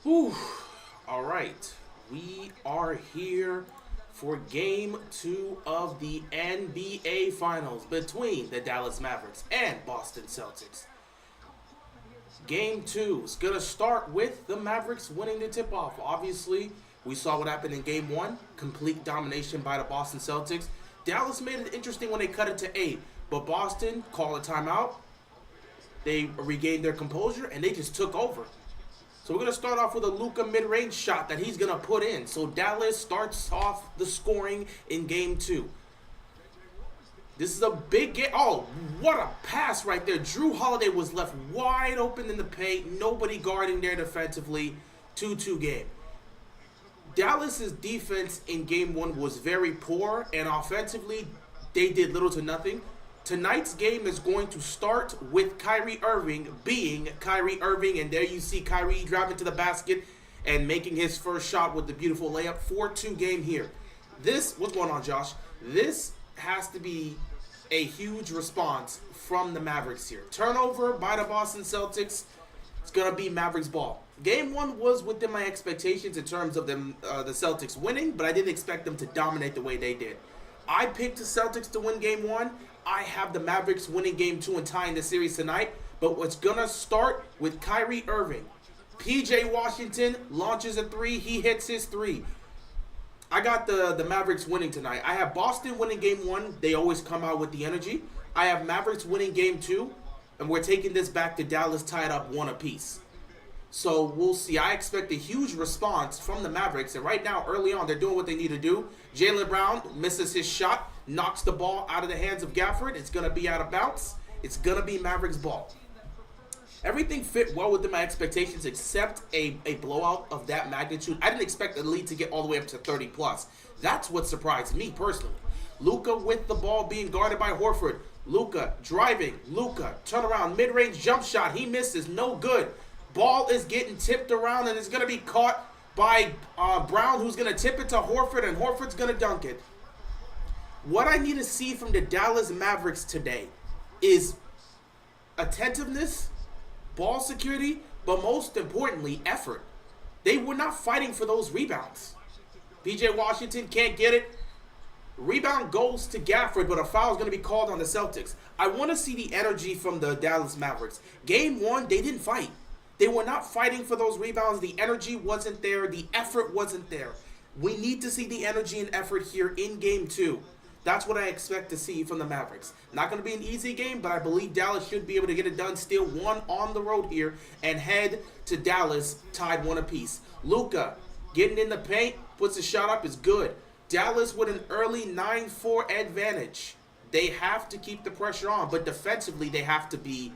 Whew. All right. We are here for game two of the NBA Finals between the Dallas Mavericks and Boston Celtics. Game two is going to start with the Mavericks winning the tip-off. Obviously, we saw what happened in game one. Complete domination by the Boston Celtics. Dallas made it interesting when they cut it to 8. But Boston called a timeout. They regained their composure, and they just took over. So we're going to start off with a Luka mid-range shot that he's going to put in. So Dallas starts off the scoring in game two. This is a big game. Oh, what a pass right there. Drew Holiday was left wide open in the paint. Nobody guarding there defensively. 2-2 game. Dallas's defense in game one was very poor, and offensively, they did little to nothing. Tonight's game is going to start with Kyrie Irving being Kyrie Irving, and there you see Kyrie driving to the basket and making his first shot with the beautiful layup. 4-2 game here. What's going on, Josh? This has to be a huge response from the Mavericks here. Turnover by the Boston Celtics. It's going to be Mavericks ball. Game one was within my expectations in terms of the Celtics winning, but I didn't expect them to dominate the way they did. I picked the Celtics to win game one. I have the Mavericks winning game two and tying the series tonight. But what's going to start with Kyrie Irving. P.J. Washington launches a three. He hits his three. I got the Mavericks winning tonight. I have Boston winning game one. They always come out with the energy. I have Mavericks winning game two. And we're taking this back to Dallas tied up 1 apiece. So we'll see. I expect a huge response from the Mavericks. And right now, early on, they're doing what they need to do. Jaylen Brown misses his shot, knocks the ball out of the hands of Gafford. It's going to be out of bounds. It's going to be Mavericks ball. Everything fit well within my expectations except a blowout of that magnitude. I didn't expect the lead to get all the way up to 30 plus. That's what surprised me personally. Luka with the ball being guarded by Horford. Luka driving. Luka turn around. Mid-range jump shot. He misses. No good. Ball is getting tipped around and it's going to be caught by Brown, who's going to tip it to Horford, and Horford's going to dunk it. What I need to see from the Dallas Mavericks today is attentiveness, ball security, but most importantly, effort. They were not fighting for those rebounds. P.J. Washington can't get it. Rebound goes to Gafford, but a foul is going to be called on the Celtics. I want to see the energy from the Dallas Mavericks. Game one, they didn't fight. They were not fighting for those rebounds. The energy wasn't there. The effort wasn't there. We need to see the energy and effort here in game two. That's what I expect to see from the Mavericks. Not going to be an easy game, but I believe Dallas should be able to get it done. Still one on the road here and head to Dallas tied 1 apiece. Luka getting in the paint, puts a shot up, is good. Dallas with an early 9-4 advantage. They have to keep the pressure on, but defensively they have to be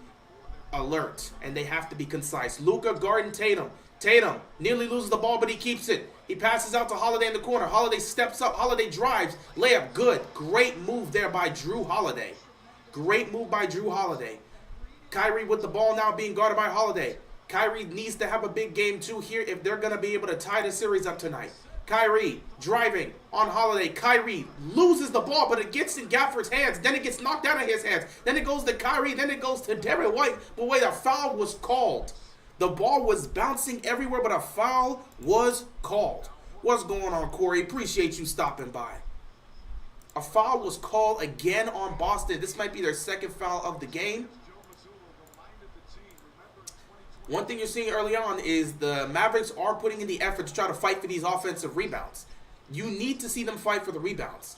alert and they have to be concise. Luka guarding Tatum. Tatum nearly loses the ball, but he keeps it. He passes out to Holiday in the corner. Holiday steps up. Holiday drives. Layup, good. Great move there by Drew Holiday. Great move by Drew Holiday. Kyrie with the ball now being guarded by Holiday. Kyrie needs to have a big game too here if they're going to be able to tie the series up tonight. Kyrie driving on Holiday. Kyrie loses the ball, but it gets in Gafford's hands. Then it gets knocked out of his hands. Then it goes to Kyrie. Then it goes to Derrick White. But wait, a foul was called. The ball was bouncing everywhere, but a foul was called. What's going on, Corey? Appreciate you stopping by. A foul was called again on Boston. This might be their second foul of the game. One thing you're seeing early on is the Mavericks are putting in the effort to try to fight for these offensive rebounds. You need to see them fight for the rebounds.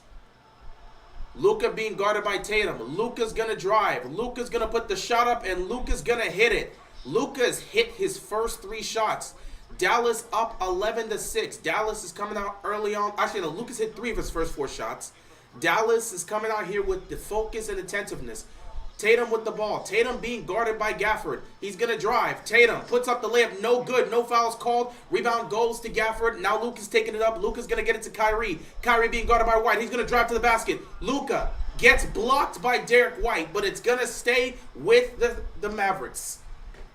Luka being guarded by Tatum. Luka's going to drive. Luka's going to put the shot up, and Luka's going to hit it. Luka's hit his first 3 shots. Dallas up 11-6. Dallas is coming out early on. Actually, no, Luka's hit 3 of his first 4 shots. Dallas is coming out here with the focus and attentiveness. Tatum with the ball. Tatum being guarded by Gafford. He's going to drive. Tatum puts up the layup. No good. No fouls called. Rebound goes to Gafford. Now Luka's taking it up. Luka's going to get it to Kyrie. Kyrie being guarded by White. He's going to drive to the basket. Luka gets blocked by Derrick White, but it's going to stay with the Mavericks.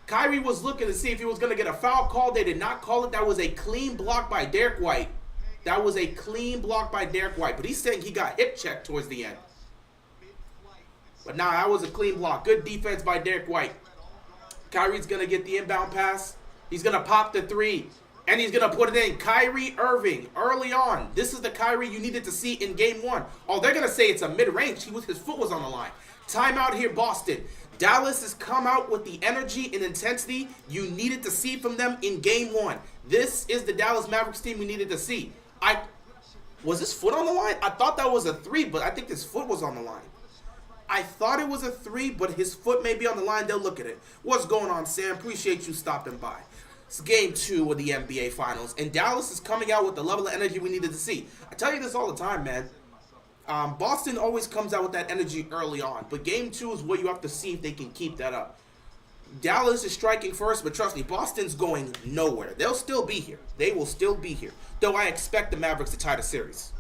Kyrie was looking to see if he was going to get a foul call. They did not call it. That was a clean block by Derrick White. That was a clean block by Derrick White. But he's saying he got hip checked towards the end. But nah, that was a clean block. Good defense by Derrick White. Kyrie's going to get the inbound pass. He's going to pop the 3. And he's going to put it in. Kyrie Irving, early on. This is the Kyrie you needed to see in game one. Oh, they're going to say it's a mid-range. His foot was on the line. Timeout here, Boston. Dallas has come out with the energy and intensity you needed to see from them in game one. This is the Dallas Mavericks team we needed to see. Was his foot on the line? I thought that was a 3, but I think his foot was on the line. I thought it was a 3, but his foot may be on the line. They'll look at it. What's going on, Sam? Appreciate you stopping by. It's game 2 of the NBA Finals, and Dallas is coming out with the level of energy we needed to see. I tell you this all the time, man. Boston always comes out with that energy early on, but game 2 is where you have to see if they can keep that up. Dallas is striking first, but trust me, Boston's going nowhere. They'll still be here. They will still be here, though I expect the Mavericks to tie the series.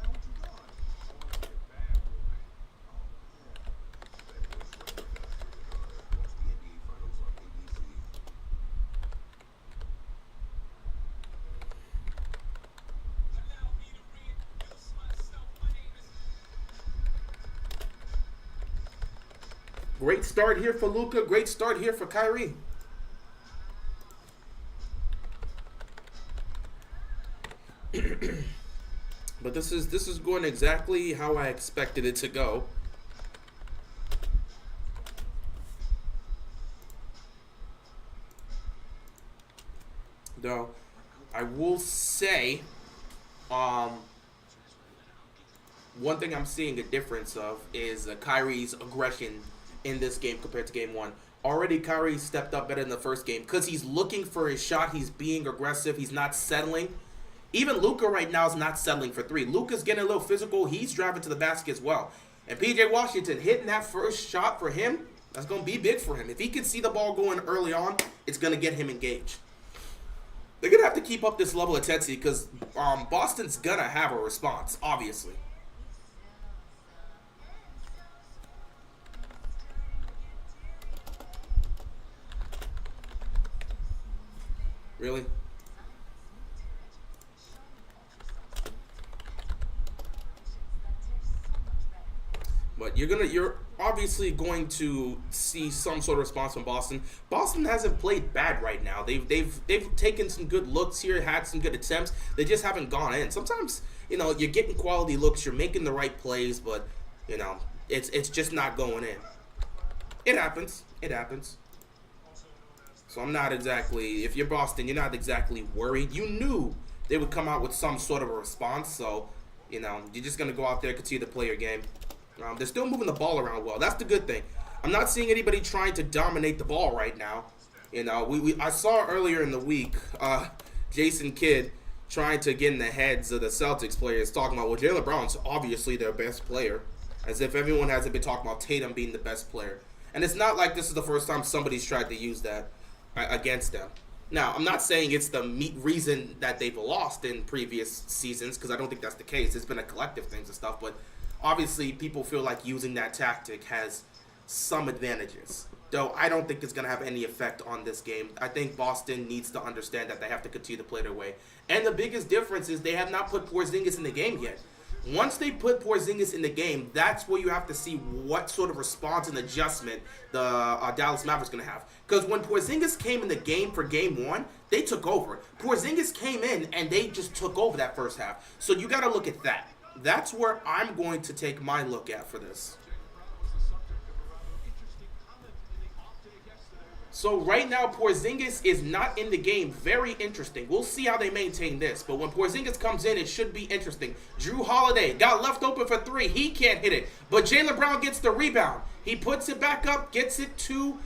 Great start here for Luka. Great start here for Kyrie. But this is going exactly how I expected it to go. Though I will say, one thing I'm seeing a difference of is Kyrie's aggression in this game compared to game 1. Already Kyrie stepped up better in the first game because he's looking for his shot. He's being aggressive. He's not settling. Even Luka right now is not settling for 3. Luka's getting a little physical. He's driving to the basket as well. And PJ Washington hitting that first shot for him, that's going to be big for him. If he can see the ball going early on, it's going to get him engaged. They're going to have to keep up this level of intensity because Boston's going to have a response, obviously. Really? But you're obviously going to see some sort of response from Boston. Boston hasn't played bad right now. They've taken some good looks here, had some good attempts. They just haven't gone in. Sometimes, you're getting quality looks, you're making the right plays, but it's just not going in. It happens. It happens. So I'm not exactly, if you're Boston, you're not exactly worried. You knew they would come out with some sort of a response, so, you're just going to go out there and continue to play your game. They're still moving the ball around well. That's the good thing. I'm not seeing anybody trying to dominate the ball right now. I saw earlier in the week, Jason Kidd trying to get in the heads of the Celtics players, talking about, well, Jaylen Brown's obviously their best player, as if everyone hasn't been talking about Tatum being the best player. And it's not like this is the first time somebody's tried to use that against them. Now, I'm not saying it's the reason that they've lost in previous seasons, because I don't think that's the case. It's been a collective things and stuff, but obviously people feel like using that tactic has some advantages. Though I don't think it's going to have any effect on this game. I think Boston needs to understand that they have to continue to play their way. And the biggest difference is they have not put Porzingis in the game yet. Once they put Porzingis in the game, that's where you have to see what sort of response and adjustment the Dallas Mavericks going to have. Because when Porzingis came in the game for game 1, they took over. Porzingis came in and they just took over that first half. So you got to look at that. That's where I'm going to take my look at for this. So right now, Porzingis is not in the game. Very interesting. We'll see how they maintain this. But when Porzingis comes in, it should be interesting. Jrue Holiday got left open for 3. He can't hit it. But Jaylen Brown gets the rebound. He puts it back up, gets it to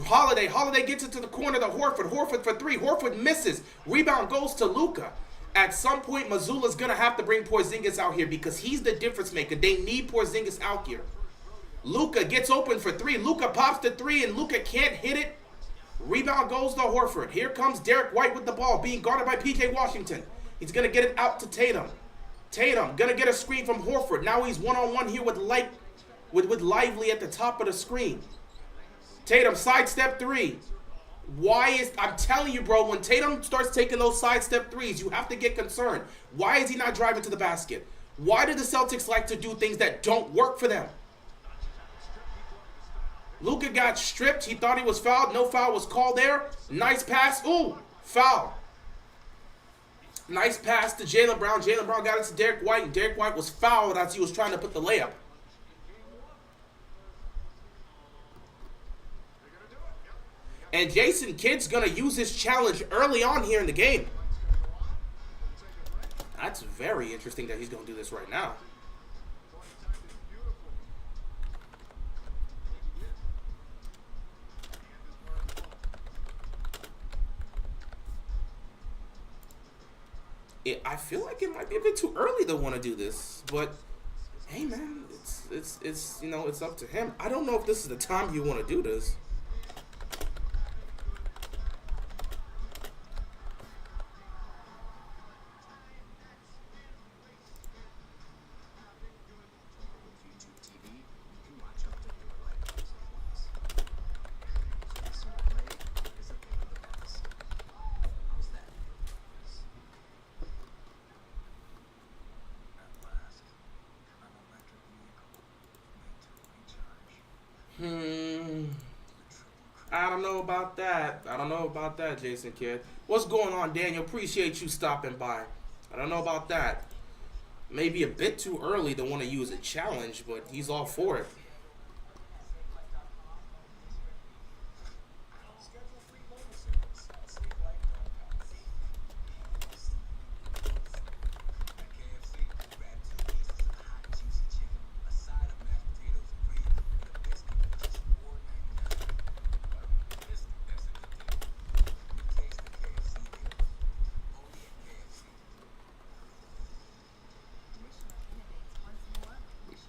Holiday. Holiday gets it to the corner to Horford. Horford for 3. Horford misses. Rebound goes to Luka. At some point, Mazzulla's going to have to bring Porzingis out here because he's the difference maker. They need Porzingis out here. Luka gets open for 3. Luka pops the 3, and Luka can't hit it. Rebound goes to Horford. Here comes Derek White with the ball, being guarded by PJ Washington. He's going to get it out to Tatum. Tatum going to get a screen from Horford. Now he's one-on-one here with Lively at the top of the screen. Tatum, sidestep 3. I'm telling you, bro, when Tatum starts taking those sidestep 3s, you have to get concerned. Why is he not driving to the basket? Why do the Celtics like to do things that don't work for them? Luka got stripped. He thought he was fouled. No foul was called there. Nice pass. Ooh, foul. Nice pass to Jaylen Brown. Jaylen Brown got it to Derek White, and Derek White was fouled as he was trying to put the layup. And Jason Kidd's going to use his challenge early on here in the game. That's very interesting that he's going to do this right now. I feel like it might be a bit too early to want to do this, but hey, man, it's you know, it's up to him. I don't know if this is the time you want to do this. I don't know about that. I don't know about that, Jason Kidd. What's going on, Daniel? Appreciate you stopping by. I don't know about that. Maybe a bit too early to want to use a challenge, but he's all for it.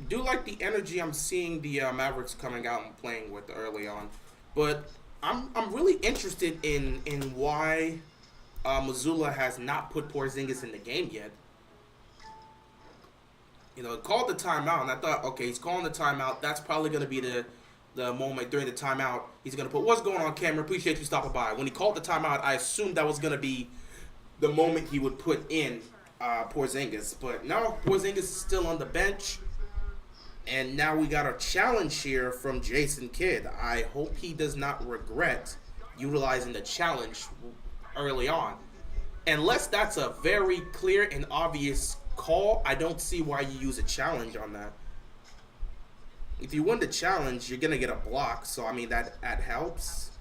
Do like the energy I'm seeing the Mavericks coming out and playing with early on, but I'm really interested in why Mazzulla has not put Porzingis in the game yet. You know, called the timeout, and I thought, okay, he's calling the timeout. That's probably going to be the moment during the timeout he's going to put. What's going on, Cameron? Appreciate you stopping by. When he called the timeout, I assumed that was going to be the moment he would put in Porzingis, but no, Porzingis is still on the bench. And now we got a challenge here from Jason Kidd. I hope he does not regret utilizing the challenge early on. Unless that's a very clear and obvious call, I don't see why you use a challenge on that. If you win the challenge, you're going to get a block. So, I mean, that helps.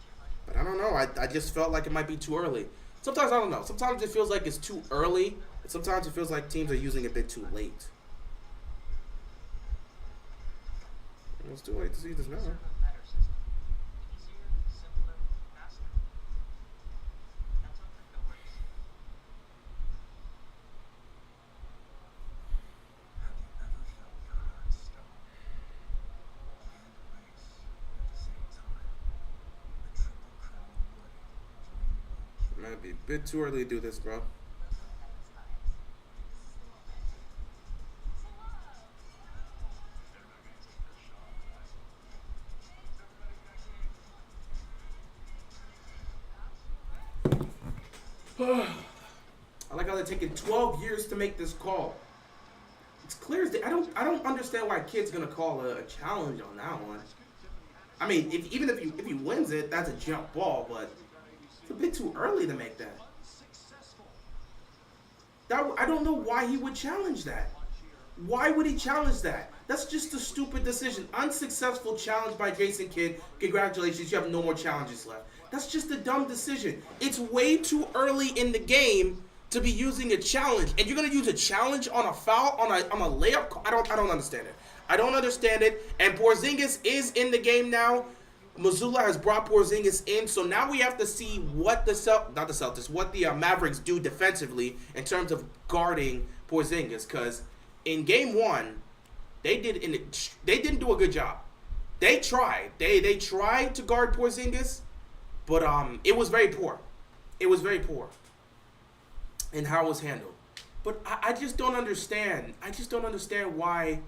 But I don't know. I just felt like it might be too early. Sometimes, I don't know. Sometimes it feels like it's too early. And sometimes it feels like teams are using it a bit too late. It's too late to see this now. Might be a bit too early to do this, bro. I like how they're taking 12 years to make this call. It's clear as day. I don't understand why Kidd's gonna call a challenge on that one. I mean, even if he wins it, that's a jump ball, but it's a bit too early to make that. I don't know why he would challenge that. Why would he challenge that? That's just a stupid decision. Unsuccessful challenge by Jason Kidd. Congratulations, you have no more challenges left. That's just a dumb decision. It's way too early in the game to be using a challenge, and you're gonna use a challenge on a foul on a layup. I don't understand it. I don't understand it. And Porzingis is in the game now. Mazzulla has brought Porzingis in, so now we have to see what what the Mavericks do defensively in terms of guarding Porzingis. Because in game one, they didn't do a good job. They tried. They tried to guard Porzingis. But it was very poor. It was very poor in how it was handled. But I just don't understand. I just don't understand why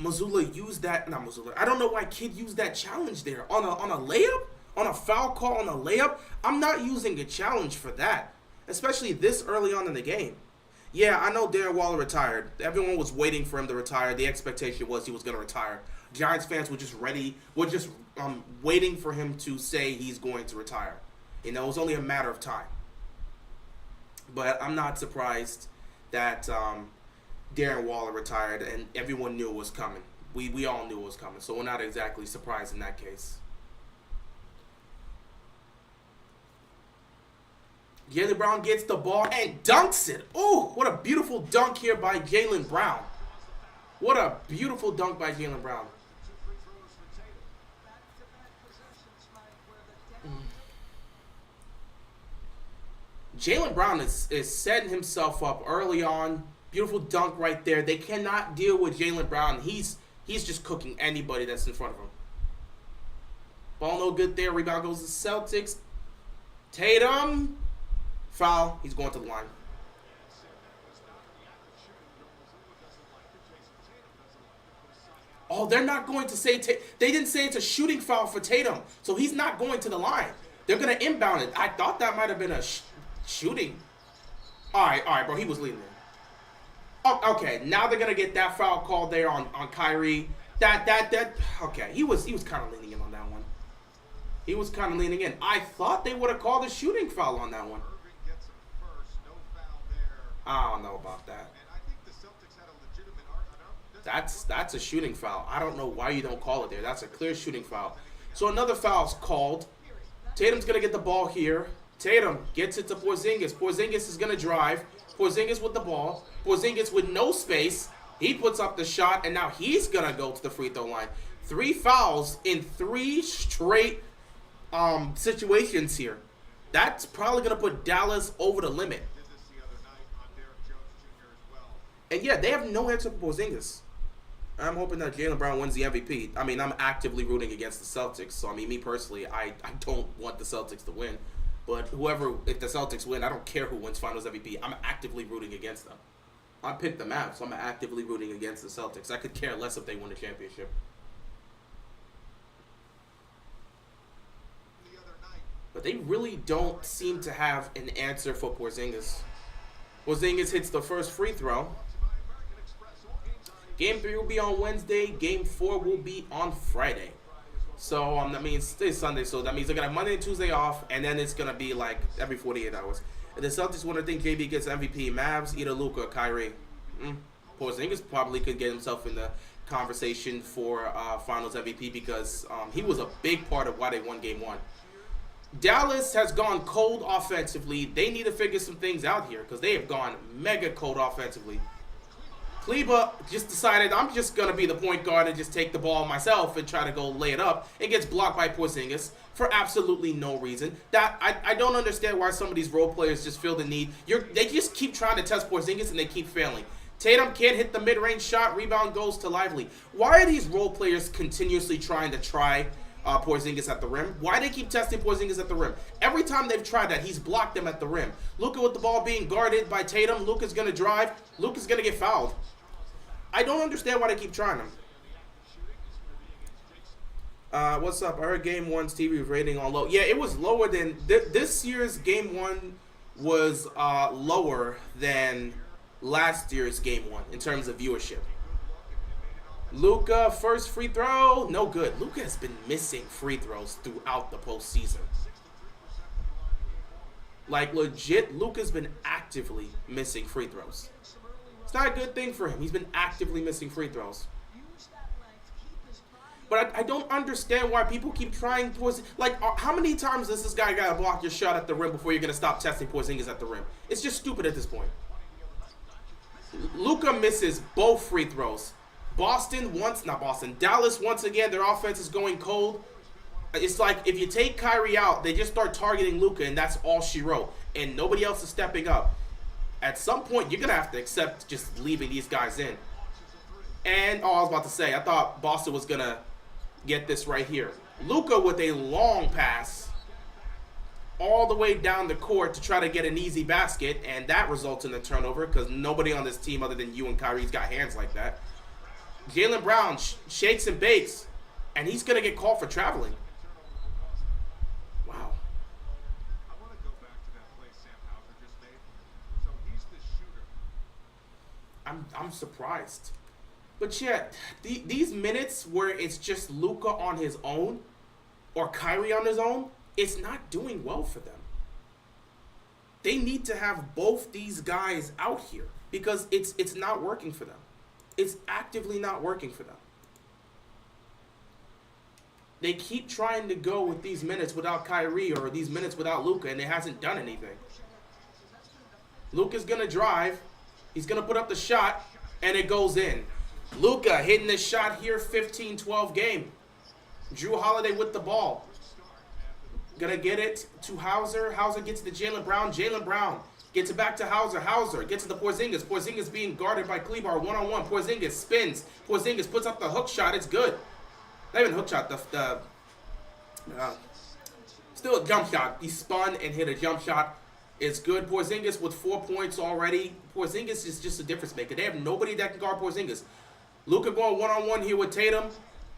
Mazzulla used that. Not Mazzulla. I don't know why Kidd used that challenge there. On a layup? On a foul call on a layup? I'm not using a challenge for that. Especially this early on in the game. Yeah, I know Darren Waller retired. Everyone was waiting for him to retire. The expectation was he was going to retire. Giants fans were just waiting for him to say he's going to retire. You know, it was only a matter of time. But I'm not surprised that Darren Waller retired, and everyone knew it was coming. We all knew it was coming, so we're not exactly surprised in that case. Jaylen Brown gets the ball and dunks it. Oh, what a beautiful dunk here by Jaylen Brown. What a beautiful dunk by Jaylen Brown. Jaylen Brown is setting himself up early on. Beautiful dunk right there. They cannot deal with Jaylen Brown. He's just cooking anybody that's in front of him. Ball no good there. Rebound goes to Celtics. Tatum. Foul. He's going to the line. Oh, they're not going to say... They didn't say it's a shooting foul for Tatum. So he's not going to the line. They're going to inbound it. I thought that might have been a shooting. All right, bro. He was leading it. Oh, okay, now they're going to get that foul called there on Kyrie. Okay, he was kind of leaning in on that one. He was kind of leaning in. I thought they would have called a shooting foul on that one. I don't know about that. That's a shooting foul. I don't know why you don't call it there. That's a clear shooting foul. So another foul's called. Tatum's going to get the ball here. Tatum gets it to Porzingis. Porzingis is going to drive. Porzingis with the ball. Porzingis with no space. He puts up the shot, and now he's going to go to the free throw line. 3 fouls in 3 straight situations here. That's probably going to put Dallas over the limit. And yeah, they have no answer for Porzingis. I'm hoping that Jaylen Brown wins the MVP. I mean, I'm actively rooting against the Celtics. So, I mean, me personally, I don't want the Celtics to win. But if the Celtics win, I don't care who wins Finals MVP. I'm actively rooting against them. I picked the Mavs, so I'm actively rooting against the Celtics. I could care less if they win a championship. But they really don't seem to have an answer for Porzingis. Porzingis hits the first free throw. Game 3 will be on Wednesday. Game 4 will be on Friday. So, that means today's Sunday. So, that means they're going to have Monday and Tuesday off. And then it's going to be like every 48 hours. If the Celtics want to think JB gets MVP, Mavs, either Luka or Kyrie. Porzingis probably could get himself in the conversation for Finals MVP because he was a big part of why they won Game 1. Dallas has gone cold offensively. They need to figure some things out here because they have gone mega cold offensively. Kleba just decided, I'm just going to be the point guard and just take the ball myself and try to go lay it up. It gets blocked by Porzingis for absolutely no reason. I don't understand why some of these role players just feel the need. They just keep trying to test Porzingis and they keep failing. Tatum can't hit the mid-range shot. Rebound goes to Lively. Why are these role players continuously trying Porzingis at the rim? Why do they keep testing Porzingis at the rim? Every time they've tried that, he's blocked them at the rim. Luka with the ball being guarded by Tatum. Luka's going to drive. Luka's going to get fouled. I don't understand why they keep trying him. What's up? I heard Game 1's TV rating on low. Yeah, it was lower than... this year's Game 1 was lower than last year's Game 1 in terms of viewership. Luka, first free throw. No good. Luka has been missing free throws throughout the postseason. Like, legit, Luka's been actively missing free throws. It's not a good thing for him. He's been actively missing free throws. But I don't understand why people keep trying Porzingis. Like, how many times does this guy got to block your shot at the rim before you're going to stop testing Porzingis at the rim? It's just stupid at this point. Luka misses both free throws. Dallas once again, their offense is going cold. It's like if you take Kyrie out, they just start targeting Luka, and that's all she wrote. And nobody else is stepping up. At some point, you're going to have to accept just leaving these guys in. And, I was about to say, I thought Boston was going to get this right here. Luka with a long pass all the way down the court to try to get an easy basket, and that results in a turnover because nobody on this team other than you and Kyrie's got hands like that. Jaylen Brown shakes and bakes, and he's going to get called for traveling. Wow. I'm surprised. But yeah, these minutes where it's just Luka on his own or Kyrie on his own, it's not doing well for them. They need to have both these guys out here because it's not working for them. It's actively not working for them. They keep trying to go with these minutes without Kyrie or these minutes without Luka, and it hasn't done anything. Luka's going to drive. He's going to put up the shot, and it goes in. Luka hitting this shot here, 15-12 game. Jrue Holiday with the ball. Gonna get it to Hauser. Hauser gets to Jaylen Brown. Jaylen Brown gets it back to Hauser. Hauser gets it to Porzingis. Porzingis being guarded by Kleber one-on-one. Porzingis spins. Porzingis puts up the hook shot. It's good. Not even hook shot. Still a jump shot. He spun and hit a jump shot. It's good. Porzingis with 4 points already. Porzingis is just a difference maker. They have nobody that can guard Porzingis. Luka going one-on-one here with Tatum.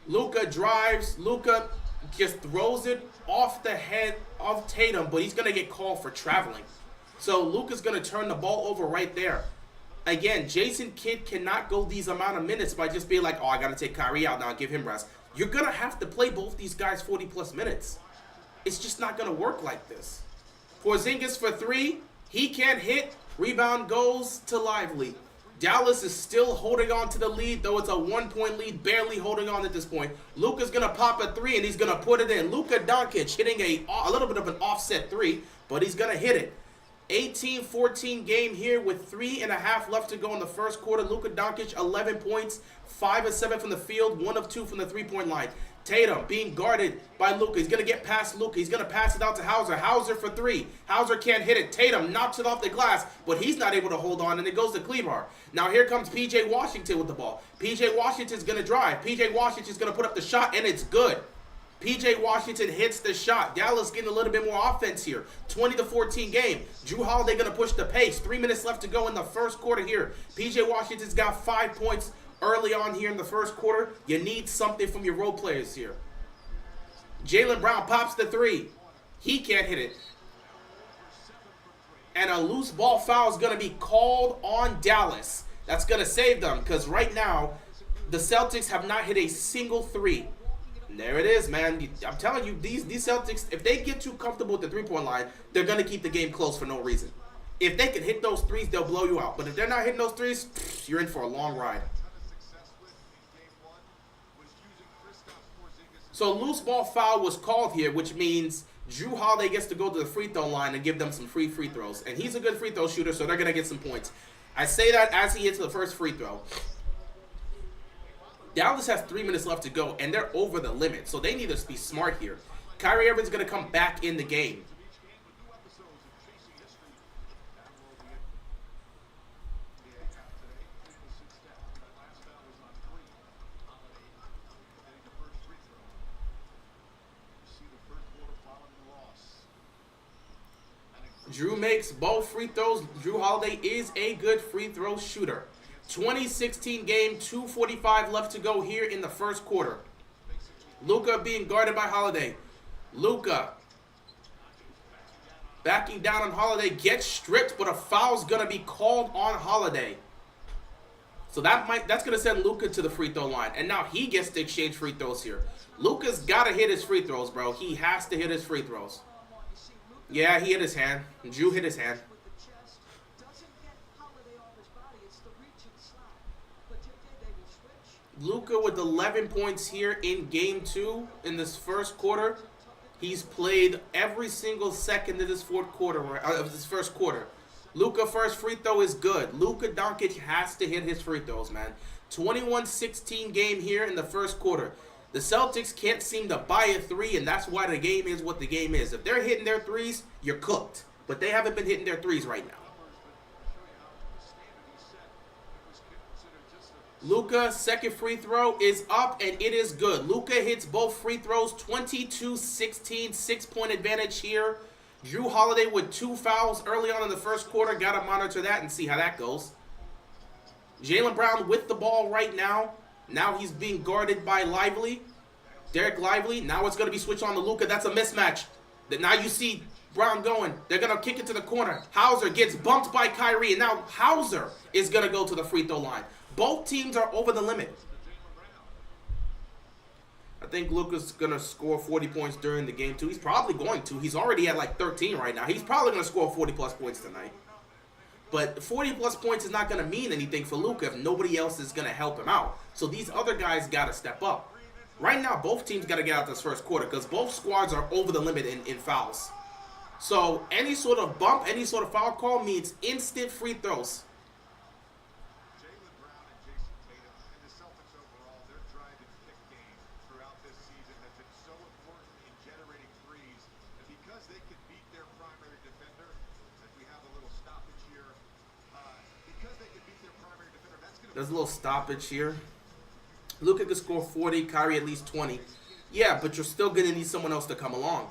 Luka drives. Luka just throws it off the head of Tatum, but he's going to get called for traveling. So Luka's going to turn the ball over right there. Again, Jason Kidd cannot go these amount of minutes by just being like, oh, I got to take Kyrie out now and give him rest. You're going to have to play both these guys 40-plus minutes. It's just not going to work like this. Porzingis for three. He can't hit. Rebound goes to Lively. Dallas is still holding on to the lead, though it's a 1-point lead, barely holding on at this point. Luka's going to pop a three, and he's going to put it in. Luka Doncic hitting a little bit of an offset three, but he's going to hit it. 18-14 game here with 3.5 left to go in the first quarter. Luka Doncic, 11 points, 5 of 7 from the field, 1 of 2 from the three-point line. Tatum being guarded by Luka. He's going to get past Luka. He's going to pass it out to Hauser. Hauser for three. Hauser can't hit it. Tatum knocks it off the glass, but he's not able to hold on, and it goes to Kleber. Now here comes P.J. Washington with the ball. P.J. Washington's going to drive. P.J. Washington's going to put up the shot, and it's good. P.J. Washington hits the shot. Dallas getting a little bit more offense here. 20-14 game. Jrue Holiday going to push the pace. 3 minutes left to go in the first quarter here. P.J. Washington's got 5 points early on here in the first quarter. You need something from your role players here. Jaylen Brown pops the three. He can't hit it. And a loose ball foul is going to be called on Dallas. That's going to save them because right now the Celtics have not hit a single three. And there it is, man. I'm telling you, these Celtics, if they get too comfortable with the three-point line, they're going to keep the game close for no reason. If they can hit those threes, they'll blow you out. But if they're not hitting those threes, you're in for a long ride. So loose ball foul was called here, which means Jrue Holiday gets to go to the free throw line and give them some free throws. And he's a good free throw shooter, so they're going to get some points. I say that as he hits the first free throw. Dallas has 3 minutes left to go, and they're over the limit, so they need to be smart here. Kyrie Irving's going to come back in the game. Jrue makes both free throws. Jrue Holiday is a good free throw shooter. 2016 game, 2:45 left to go here in the first quarter. Luka being guarded by Holiday. Luka backing down on Holiday, gets stripped, but a foul's gonna be called on Holiday. So that's gonna send Luka to the free throw line, and now he gets to exchange free throws here. Luka's gotta hit his free throws, bro. He has to hit his free throws. Yeah, he hit his hand. Jrue hit his hand. Luka with 11 points here in game 2 in this first quarter. He's played every single second of this first quarter. Luka first free throw is good. Luka Doncic has to hit his free throws, man. 21-16 game here in the first quarter. The Celtics can't seem to buy a three, and that's why the game is what the game is. If they're hitting their threes, you're cooked. But they haven't been hitting their threes right now. Luka, second free throw is up, and it is good. Luka hits both free throws, 22-16, 6-point advantage here. Jrue Holiday with 2 fouls early on in the first quarter. Got to monitor that and see how that goes. Jaylen Brown with the ball right now. Now he's being guarded by Lively. Derek Lively. Now it's going to be switched on to Luka. That's a mismatch. Now you see Brown going. They're going to kick it to the corner. Hauser gets bumped by Kyrie, and now Hauser is going to go to the free throw line. Both teams are over the limit. I think Luka's going to score 40 points during the game, too. He's probably going to. He's already at like 13 right now. He's probably going to score 40-plus points tonight. But 40-plus points is not going to mean anything for Luka if nobody else is going to help him out. So these other guys got to step up. Right now, both teams got to get out this first quarter because both squads are over the limit in fouls. So any sort of bump, any sort of foul call means instant free throws. There's a little stoppage here. Luka could score 40, Kyrie at least 20. Yeah, but you're still going to need someone else to come along.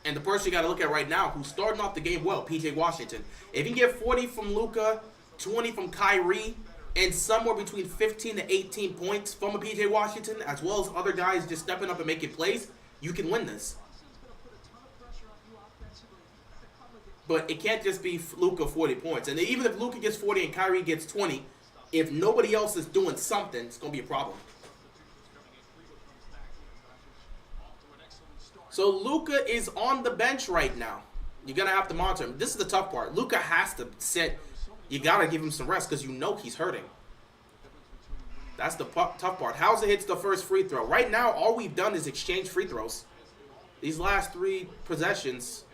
And the person you got to look at right now, who's starting off the game well, PJ Washington. If you can get 40 from Luka, 20 from Kyrie, and somewhere between 15 to 18 points from a PJ Washington, as well as other guys just stepping up and making plays, you can win this. But it can't just be Luka 40 points. And even if Luka gets 40 and Kyrie gets 20, if nobody else is doing something, it's going to be a problem. So Luka is on the bench right now. You're going to have to monitor him. This is the tough part. Luka has to sit. You got to give him some rest because you know he's hurting. That's the tough part. Hauser hits the first free throw. Right now, all we've done is exchange free throws. These last 3 possessions,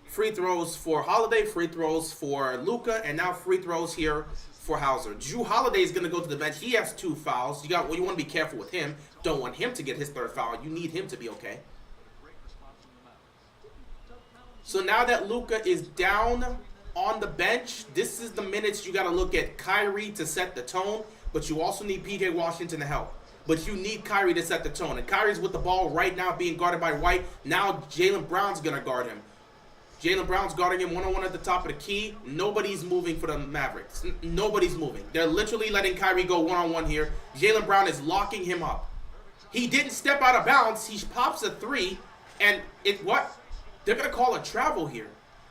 free throws for Holiday, free throws for Luka, and now free throws here for Hauser. Jrue Holiday is going to go to the bench. He has 2 fouls. You want to be careful with him. Don't want him to get his 3rd foul. You need him to be okay. So now that Luka is down on the bench, this is the minutes you got to look at Kyrie to set the tone, but you also need PJ Washington to help. But you need Kyrie to set the tone. And Kyrie's with the ball right now being guarded by White. Now Jaylen Brown's going to guard him. Jaylen Brown's guarding him one-on-one at the top of the key. Nobody's moving for the Mavericks. Nobody's moving. They're literally letting Kyrie go one-on-one here. Jaylen Brown is locking him up. He didn't step out of bounds. He pops a 3. And what? They're going to call a travel here.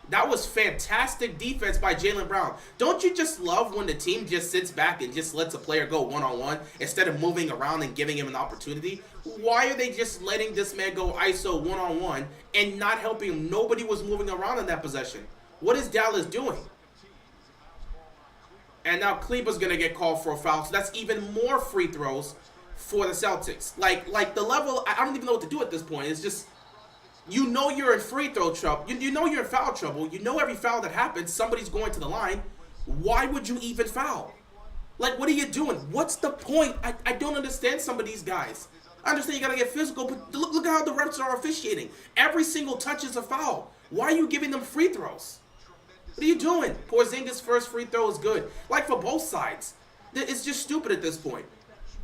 That was fantastic defense by Jaylen Brown. Don't you just love when the team just sits back and just lets a player go one-on-one instead of moving around and giving him an opportunity? Why are they just letting this man go ISO one-on-one and not helping him? Nobody was moving around in that possession. What is Dallas doing? And now Kleber's going to get called for a foul, so that's even more free throws for the Celtics. Like the level, I don't even know what to do at this point. It's just, you know you're in free throw trouble. You know you're in foul trouble. You know every foul that happens, somebody's going to the line. Why would you even foul? Like, what are you doing? What's the point? I don't understand some of these guys. I understand you got to get physical, but look at how the refs are officiating. Every single touch is a foul. Why are you giving them free throws? What are you doing? Porzingis' first free throw is good. Like, for both sides. It's just stupid at this point.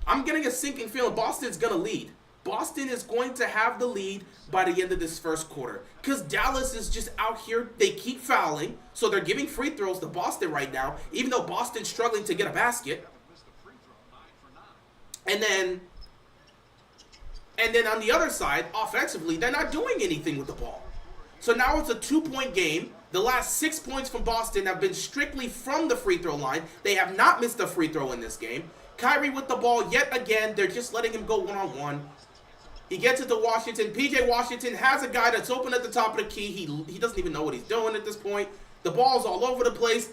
I'm getting a sinking feeling Boston's going to lead. Boston is going to have the lead by the end of this first quarter. Because Dallas is just out here. They keep fouling. So they're giving free throws to Boston right now. Even though Boston's struggling to get a basket. And then on the other side, offensively, they're not doing anything with the ball. So now it's a 2-point game. The last 6 points from Boston have been strictly from the free throw line. They have not missed a free throw in this game. Kyrie with the ball yet again. They're just letting him go one-on-one. He gets it to Washington. PJ Washington has a guy that's open at the top of the key. He doesn't even know what he's doing at this point. The ball's all over the place.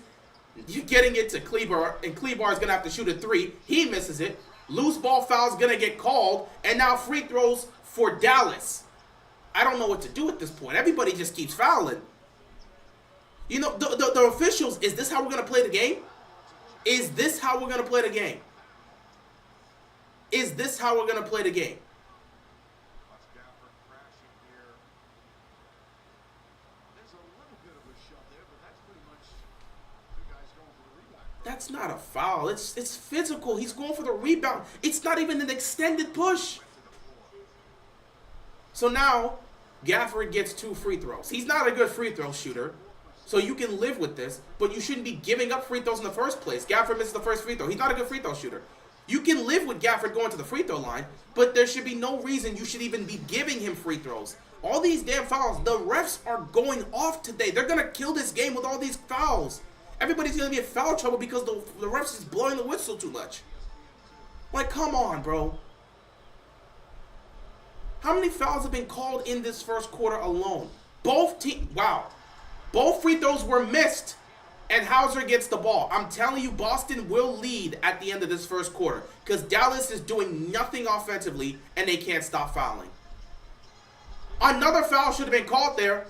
You're getting it to Kleber, and Kleber is going to have to shoot a 3. He misses it. Loose ball foul's going to get called, and now free throws for Dallas. I don't know what to do at this point. Everybody just keeps fouling. You know, the officials, is this how we're going to play the game? Is this how we're going to play the game? Is this how we're going to play the game? That's not a foul. It's physical. He's going for the rebound. It's not even an extended push. So now, Gafford gets 2 free throws. He's not a good free throw shooter, so you can live with this, but you shouldn't be giving up free throws in the first place. Gafford misses the first free throw. He's not a good free throw shooter. You can live with Gafford going to the free throw line, but there should be no reason you should even be giving him free throws. All these damn fouls, the refs are going off today. They're going to kill this game with all these fouls. Everybody's going to be in foul trouble because the refs is blowing the whistle too much. Like, come on, bro. How many fouls have been called in this first quarter alone? Both free throws were missed, and Hauser gets the ball. I'm telling you, Boston will lead at the end of this first quarter because Dallas is doing nothing offensively, and they can't stop fouling. Another foul should have been called there.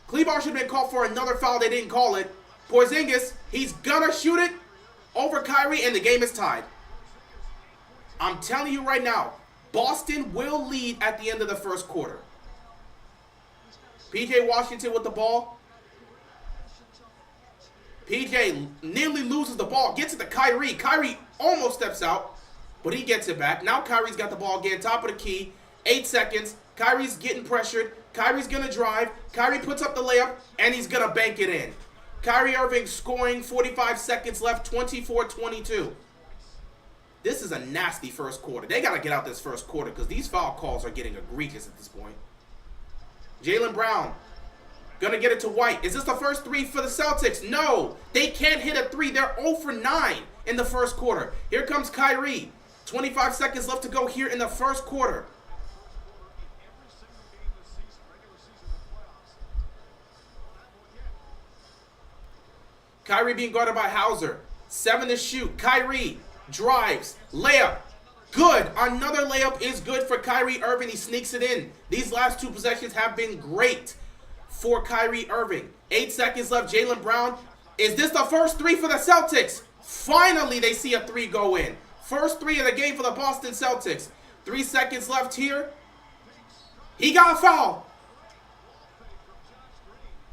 Kleber should have been called for another foul. They didn't call it. Porzingis, he's gonna shoot it over Kyrie, and the game is tied. I'm telling you right now, Boston will lead at the end of the first quarter. PJ Washington with the ball. PJ nearly loses the ball, gets it to Kyrie. Kyrie almost steps out, but he gets it back. Now Kyrie's got the ball again, top of the key. 8 seconds. Kyrie's getting pressured. Kyrie's going to drive. Kyrie puts up the layup, and he's going to bank it in. Kyrie Irving scoring, 45 seconds left, 24-22. This is a nasty first quarter. They got to get out this first quarter because these foul calls are getting egregious at this point. Jaylen Brown going to get it to White. Is this the first three for the Celtics? No. They can't hit a three. They're 0 for 9 in the first quarter. Here comes Kyrie. 25 seconds left to go here in the first quarter. Kyrie being guarded by Hauser. 7 to shoot. Kyrie drives. Layup. Good. Another layup is good for Kyrie Irving. He sneaks it in. These last 2 possessions have been great for Kyrie Irving. 8 seconds left. Jaylen Brown. Is this the first 3 for the Celtics? Finally, they see a 3 go in. First 3 of the game for the Boston Celtics. 3 seconds left here. He got a foul.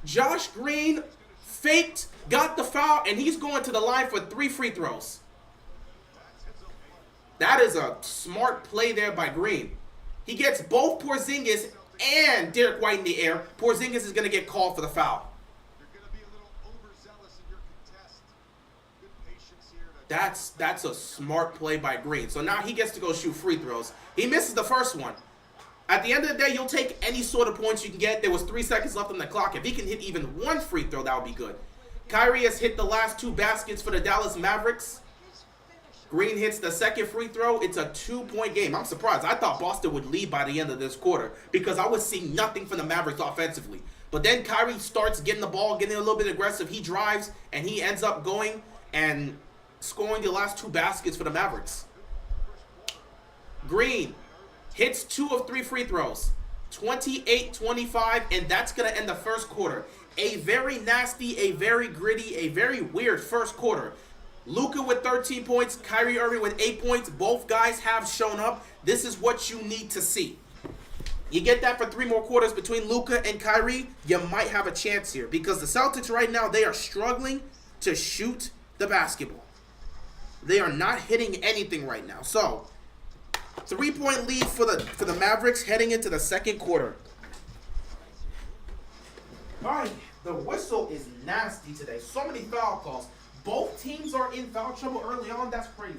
Josh Green faked, got the foul, and he's going to the line for 3 free throws. That is a smart play there by Green. He gets both Porzingis and Derek White in the air. Porzingis is going to get called for the foul. That's a smart play by Green. So now he gets to go shoot free throws. He misses the first one. At the end of the day, you'll take any sort of points you can get. There was 3 seconds left on the clock. If he can hit even 1 free throw, that would be good. Kyrie has hit the last 2 baskets for the Dallas Mavericks. Green hits the second free throw. It's a 2-point game. I'm surprised. I thought Boston would lead by the end of this quarter because I was seeing nothing from the Mavericks offensively. But then Kyrie starts getting the ball, getting a little bit aggressive. He drives, and he ends up going and scoring the last 2 baskets for the Mavericks. Green hits 2 of 3 free throws. 28-25, and that's going to end the first quarter. A very nasty, a very gritty, a very weird first quarter. Luka with 13 points, Kyrie Irving with 8 points. Both guys have shown up. This is what you need to see. You get that for 3 more quarters between Luka and Kyrie, you might have a chance here. Because the Celtics right now, they are struggling to shoot the basketball. They are not hitting anything right now. So, 3-point lead for the Mavericks heading into the second quarter. All right, the whistle is nasty today. So many foul calls. Both teams are in foul trouble early on. That's crazy.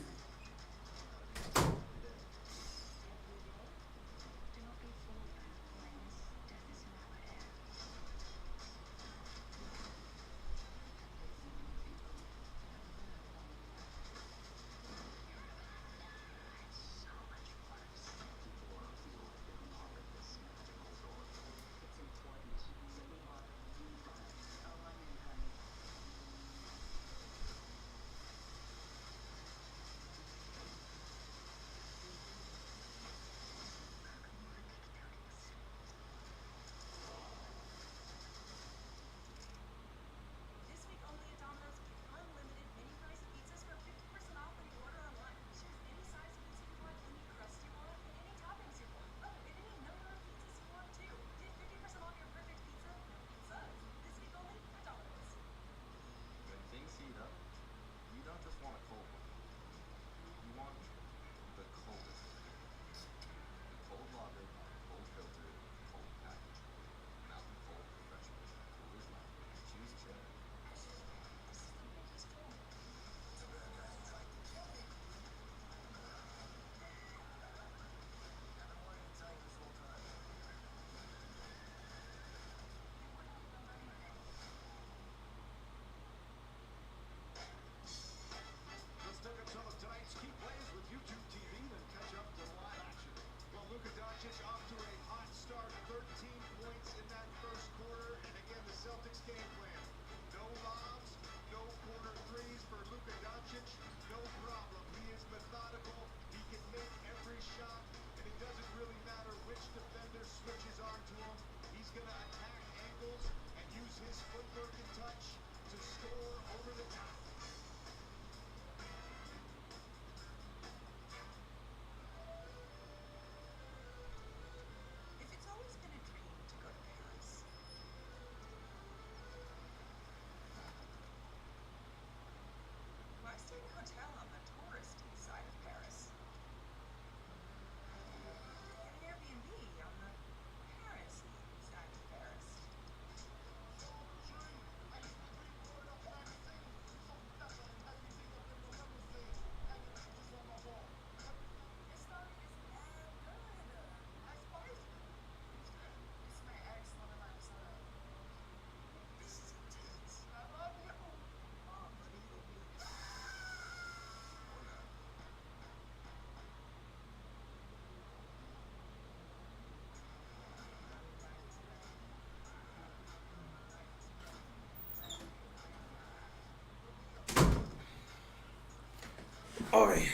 Alright.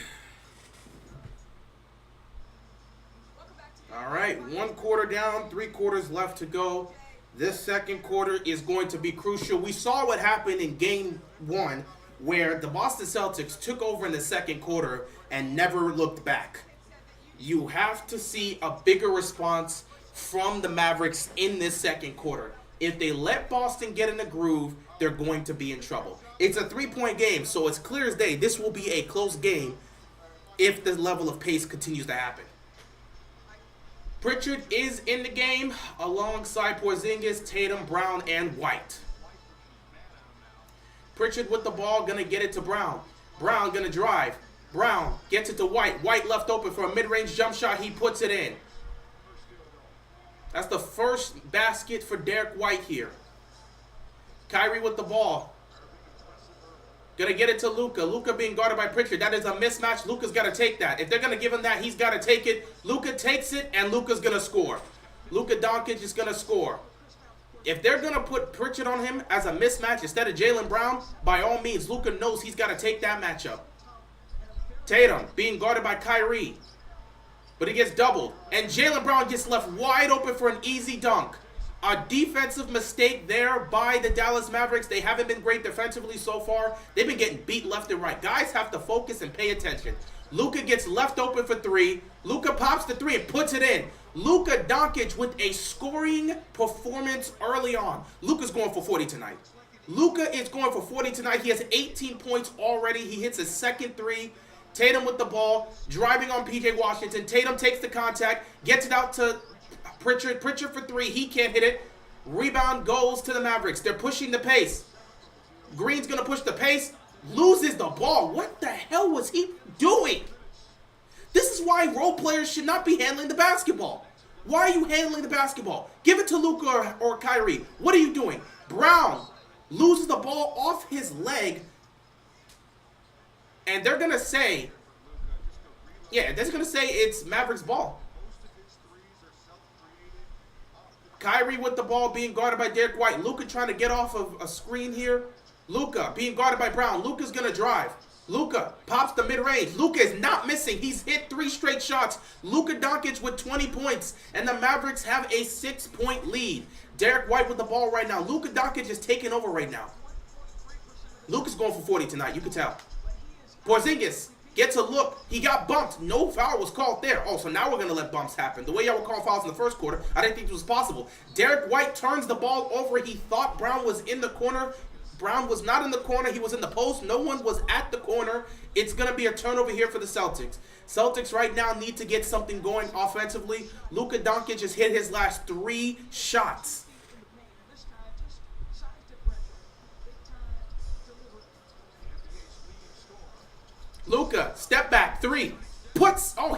Alright, 1 quarter down, 3 quarters left to go. This second quarter is going to be crucial. We saw what happened in game 1 where the Boston Celtics took over in the second quarter and never looked back. You have to see a bigger response from the Mavericks in this second quarter. If they let Boston get in the groove, they're going to be in trouble. It's a 3-point game, so it's clear as day this will be a close game if the level of pace continues to happen. Pritchard is in the game alongside Porzingis, Tatum, Brown, and White. Pritchard with the ball, gonna get it to Brown. Brown gonna drive. Brown gets it to White. White left open for a mid-range jump shot. He puts it in. That's the first basket for Derek White here. Kyrie with the ball. Gonna get it to Luka. Luka being guarded by Pritchard. That is a mismatch. Luka's got to take that. If they're gonna give him that, he's got to take it. Luka takes it, and Luka's gonna score. Luka Doncic is gonna score. If they're gonna put Pritchard on him as a mismatch instead of Jaylen Brown, by all means, Luka knows he's got to take that matchup. Tatum being guarded by Kyrie, but he gets doubled, and Jaylen Brown gets left wide open for an easy dunk. A defensive mistake there by the Dallas Mavericks. They haven't been great defensively so far. They've been getting beat left and right. Guys have to focus and pay attention. Luka gets left open for 3. Luka pops the 3 and puts it in. Luka Doncic with a scoring performance early on. Luka's going for 40 tonight. Luka is going for 40 tonight. He has 18 points already. He hits his second 3. Tatum with the ball, driving on P.J. Washington. Tatum takes the contact, gets it out to Pritchard. Pritchard for 3. He can't hit it. Rebound goes to the Mavericks. They're pushing the pace. Green's going to push the pace. Loses the ball. What the hell was he doing? This is why role players should not be handling the basketball. Why are you handling the basketball? Give it to Luka or Kyrie. What are you doing? Brown loses the ball off his leg. And they're going to say, yeah, they're going to say it's Mavericks ball. Kyrie with the ball being guarded by Derek White. Luka trying to get off of a screen here. Luka being guarded by Brown. Luka's going to drive. Luka pops the mid-range. Luka is not missing. He's hit 3 straight shots. Luka Doncic with 20 points. And the Mavericks have a 6-point lead. Derek White with the ball right now. Luka Doncic is taking over right now. Luka's going for 40 tonight. You can tell. Porzingis gets a look. He got bumped. No foul was called there. Oh, so now we're going to let bumps happen. The way y'all were calling fouls in the first quarter, I didn't think it was possible. Derek White turns the ball over. He thought Brown was in the corner. Brown was not in the corner. He was in the post. No one was at the corner. It's going to be a turnover here for the Celtics. Celtics right now need to get something going offensively. Luka Doncic has hit his last 3 shots. Luka, step back, 3.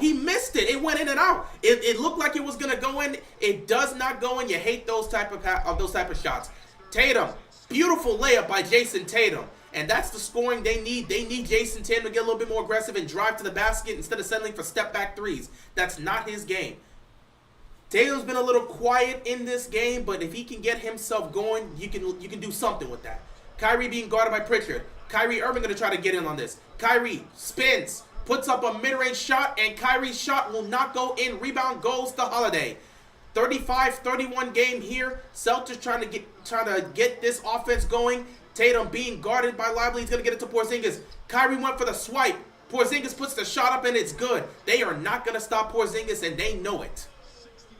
He missed it. It went in and out. It looked like it was going to go in. It does not go in. You hate those type of shots. Tatum, beautiful layup by Jason Tatum. And that's the scoring they need. They need Jason Tatum to get a little bit more aggressive and drive to the basket instead of settling for step back 3s. That's not his game. Tatum's been a little quiet in this game, but if he can get himself going, you can do something with that. Kyrie being guarded by Pritchard. Kyrie Irving going to try to get in on this. Kyrie spins, puts up a mid-range shot, and Kyrie's shot will not go in. Rebound goes to Holiday. 35-31 game here. Celtics trying to get this offense going. Tatum being guarded by Lively. He's going to get it to Porzingis. Kyrie went for the swipe. Porzingis puts the shot up and it's good. They are not going to stop Porzingis and they know it.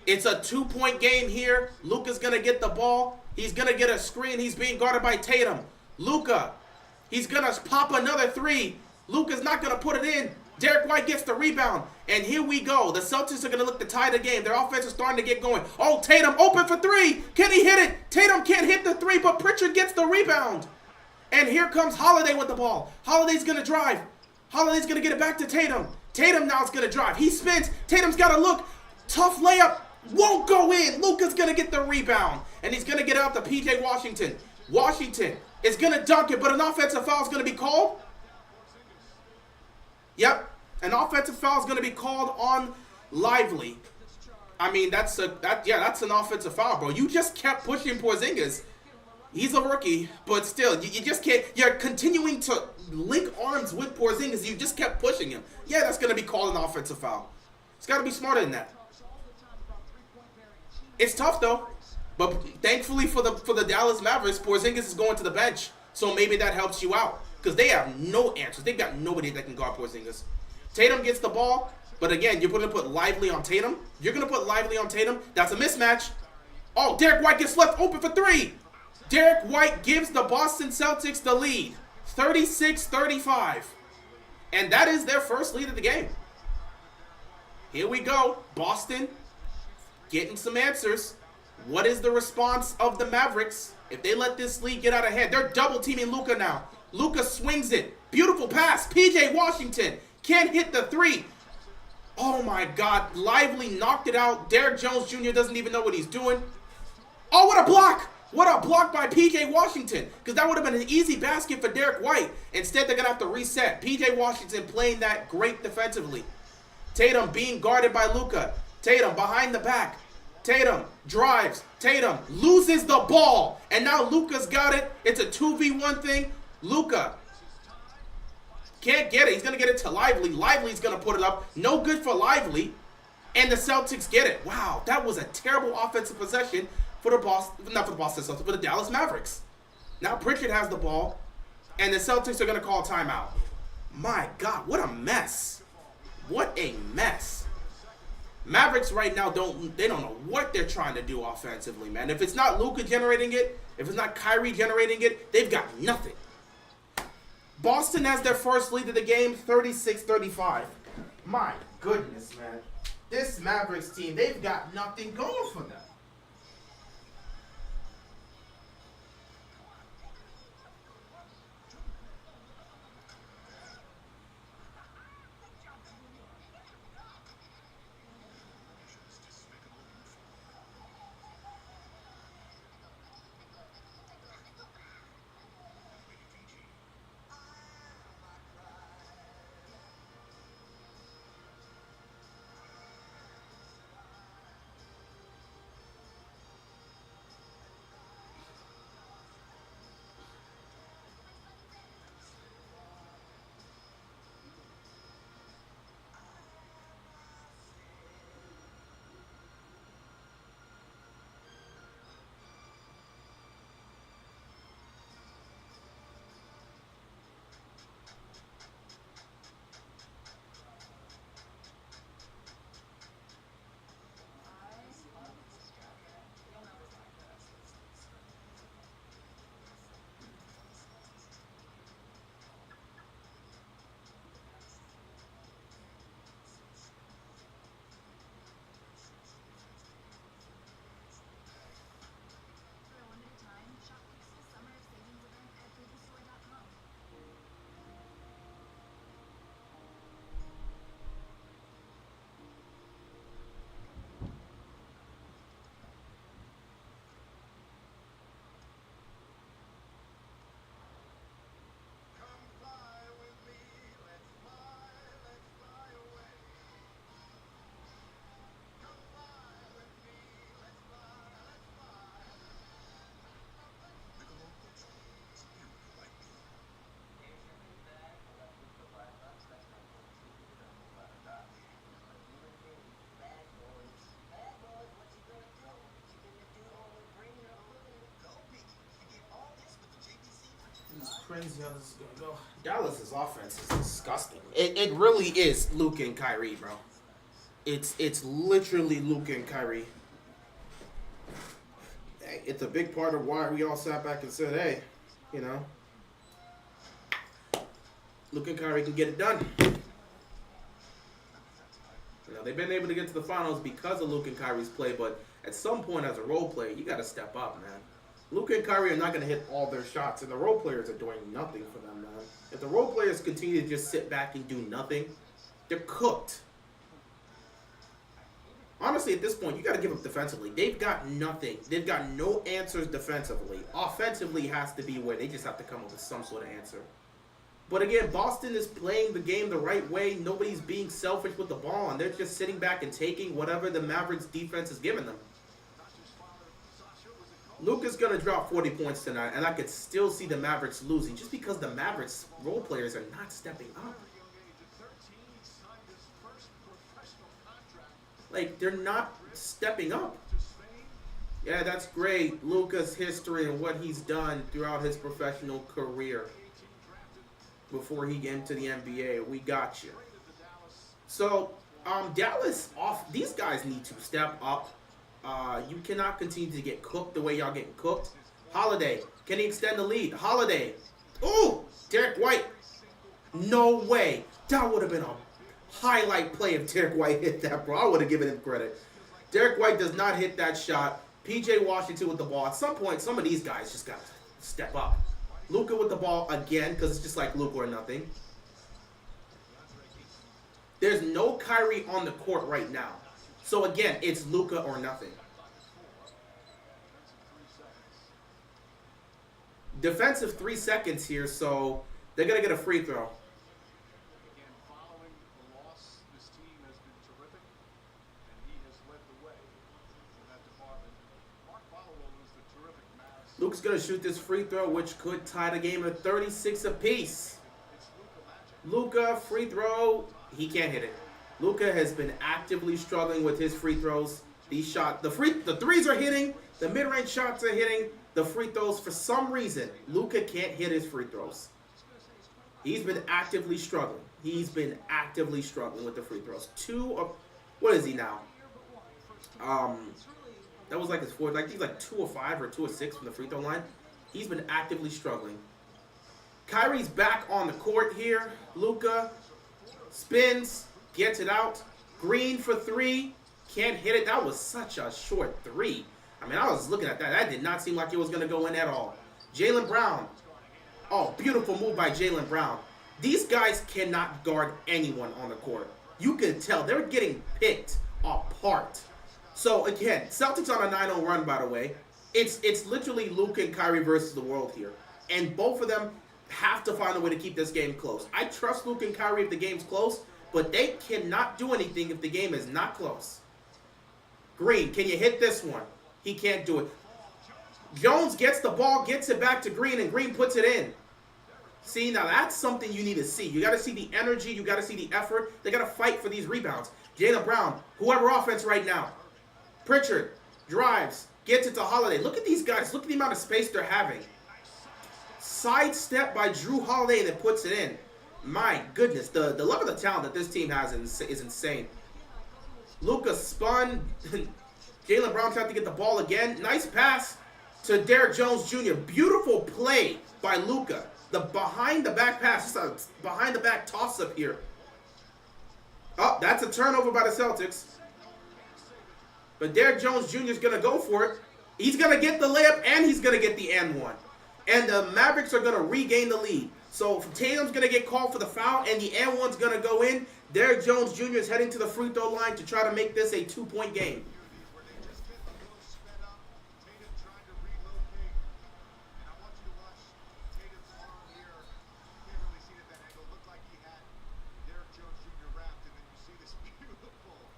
It's a 2-point game here. Luka's going to get the ball. He's going to get a screen. He's being guarded by Tatum. Luka, he's going to pop another three. Luka's not going to put it in. Derek White gets the rebound. And here we go. The Celtics are going to look to tie the game. Their offense is starting to get going. Oh, Tatum open for three. Can he hit it? Tatum can't hit the three, but Pritchard gets the rebound. And here comes Holiday with the ball. Holiday's going to drive. Holiday's going to get it back to Tatum. Tatum now is going to drive. He spins. Tatum's got to look. Tough layup. Won't go in. Luka's going to get the rebound. And he's going to get it out to P.J. Washington. Washington is going to dunk it, but an offensive foul is going to be called. Yep. An offensive foul is going to be called on Lively. I mean, that's an offensive foul, bro. You just kept pushing Porzingis. He's a rookie, but still, you just can't. You're continuing to link arms with Porzingis. You just kept pushing him. Yeah, that's going to be called an offensive foul. It's got to be smarter than that. It's tough though, but thankfully for the Dallas Mavericks, Porzingis is going to the bench, so maybe that helps you out because they have no answers. They've got nobody that can guard Porzingis. Tatum gets the ball, but again, you're going to put Lively on Tatum. You're going to put Lively on Tatum. That's a mismatch. Oh, Derek White gets left open for three. Derek White gives the Boston Celtics the lead, 36-35. And that is their first lead of the game. Here we go. Boston getting some answers. What is the response of the Mavericks? If they let this lead get out of hand, they're double teaming Luka now. Luka swings it. Beautiful pass. P.J. Washington can't hit the three. Oh my God. Lively knocked it out. Derrick Jones Jr. doesn't even know what he's doing. Oh, what a block. What a block by P.J. Washington. Because that would have been an easy basket for Derek White. Instead, they're going to have to reset. P.J. Washington playing that great defensively. Tatum being guarded by Luka. Tatum behind the back. Tatum drives. Tatum loses the ball. And now Luka's got it. It's a 2v1 thing. Luka can't get it. He's going to get it to Lively. Lively's going to put it up. No good for Lively. And the Celtics get it. Wow, that was a terrible offensive possession for the Boston, not for the Boston Celtics, but the Dallas Mavericks. Now Pritchard has the ball, and the Celtics are going to call timeout. My God, what a mess. What a mess. Mavericks right now they don't know what they're trying to do offensively, man. If it's not Luka generating it, if it's not Kyrie generating it, they've got nothing. Boston has their first lead of the game, 36-35. My goodness, man. This Mavericks team, they've got nothing going for them. crazy how this is gonna go. Dallas's offense is disgusting. It really is Luka and Kyrie, bro. It's literally Luka and Kyrie. Hey, it's a big part of why we all sat back and said, hey, you know, Luka and Kyrie can get it done. You know, they've been able to get to the finals because of Luka and Kyrie's play, but at some point as a role player, you got to step up, man. Luka and Kyrie are not going to hit all their shots, and the role players are doing nothing for them, man. If the role players continue to just sit back and do nothing, they're cooked. Honestly, at this point, you got to give up defensively. They've got nothing. They've got no answers defensively. Offensively has to be where they just have to come up with some sort of answer. But again, Boston is playing the game the right way. Nobody's being selfish with the ball, and they're just sitting back and taking whatever the Mavericks defense is giving them. Luka's going to drop 40 points tonight, and I could still see the Mavericks losing just because the Mavericks role players are not stepping up. Like, they're not stepping up. Yeah, that's great. Luka's history and what he's done throughout his professional career before he came to the NBA. We got you. So, Dallas, these guys need to step up. You cannot continue to get cooked the way y'all getting cooked. Holiday, can he extend the lead? Holiday. Ooh, Derek White. No way. That would have been a highlight play if Derek White hit that, bro. I would have given him credit. Derek White does not hit that shot. PJ Washington with the ball. At some point, some of these guys just got to step up. Luka with the ball again, because it's just like Luka or nothing. There's no Kyrie on the court right now. So again, it's Luka or nothing. Defensive 3 seconds here, so they're going to get a free throw. Luka's going to shoot this free throw, which could tie the game at 36 apiece. Luka, free throw. He can't hit it. Luka has been actively struggling with his free throws. These shots, the threes are hitting. The mid-range shots are hitting. The free throws, for some reason, Luka can't hit his free throws. He's been actively struggling. He's been actively struggling with the free throws. What is he now? That was like his fourth. Like he's like 2 of 5 or 2 of 6 from the free throw line. He's been actively struggling. Kyrie's back on the court here. Luka spins, gets it out. Green for 3, can't hit it. That was such a short 3. I mean, I was looking at that. That did not seem like it was going to go in at all. Jaylen Brown. Oh, beautiful move by Jaylen Brown. These guys cannot guard anyone on the court. You can tell they're getting picked apart. So, again, Celtics on a 9-0 run, by the way. It's literally Luka and Kyrie versus the world here. And both of them have to find a way to keep this game close. I trust Luka and Kyrie if the game's close, but they cannot do anything if the game is not close. Green, can you hit this one? He can't do it. Jones gets the ball, gets it back to Green, and Green puts it in. See, now that's something you need to see. You got to see the energy. You got to see the effort. They got to fight for these rebounds. Jaylen Brown, whoever offense right now. Pritchard drives, gets it to Holiday. Look at these guys. Look at the amount of space they're having. Sidestep by Drew Holiday, and it puts it in. My goodness, the level of talent that this team has is insane. Luka spun. Jaylen Brown tried to get the ball again. Nice pass to Derrick Jones Jr. Beautiful play by Luka. The behind-the-back pass. Just a behind-the-back toss-up here. Oh, that's a turnover by the Celtics. But Derrick Jones Jr. is going to go for it. He's going to get the layup, and he's going to get the and one. And the Mavericks are going to regain the lead. So Tatum's going to get called for the foul, and the and one's going to go in. Derrick Jones Jr. is heading to the free throw line to try to make this a 2-point game.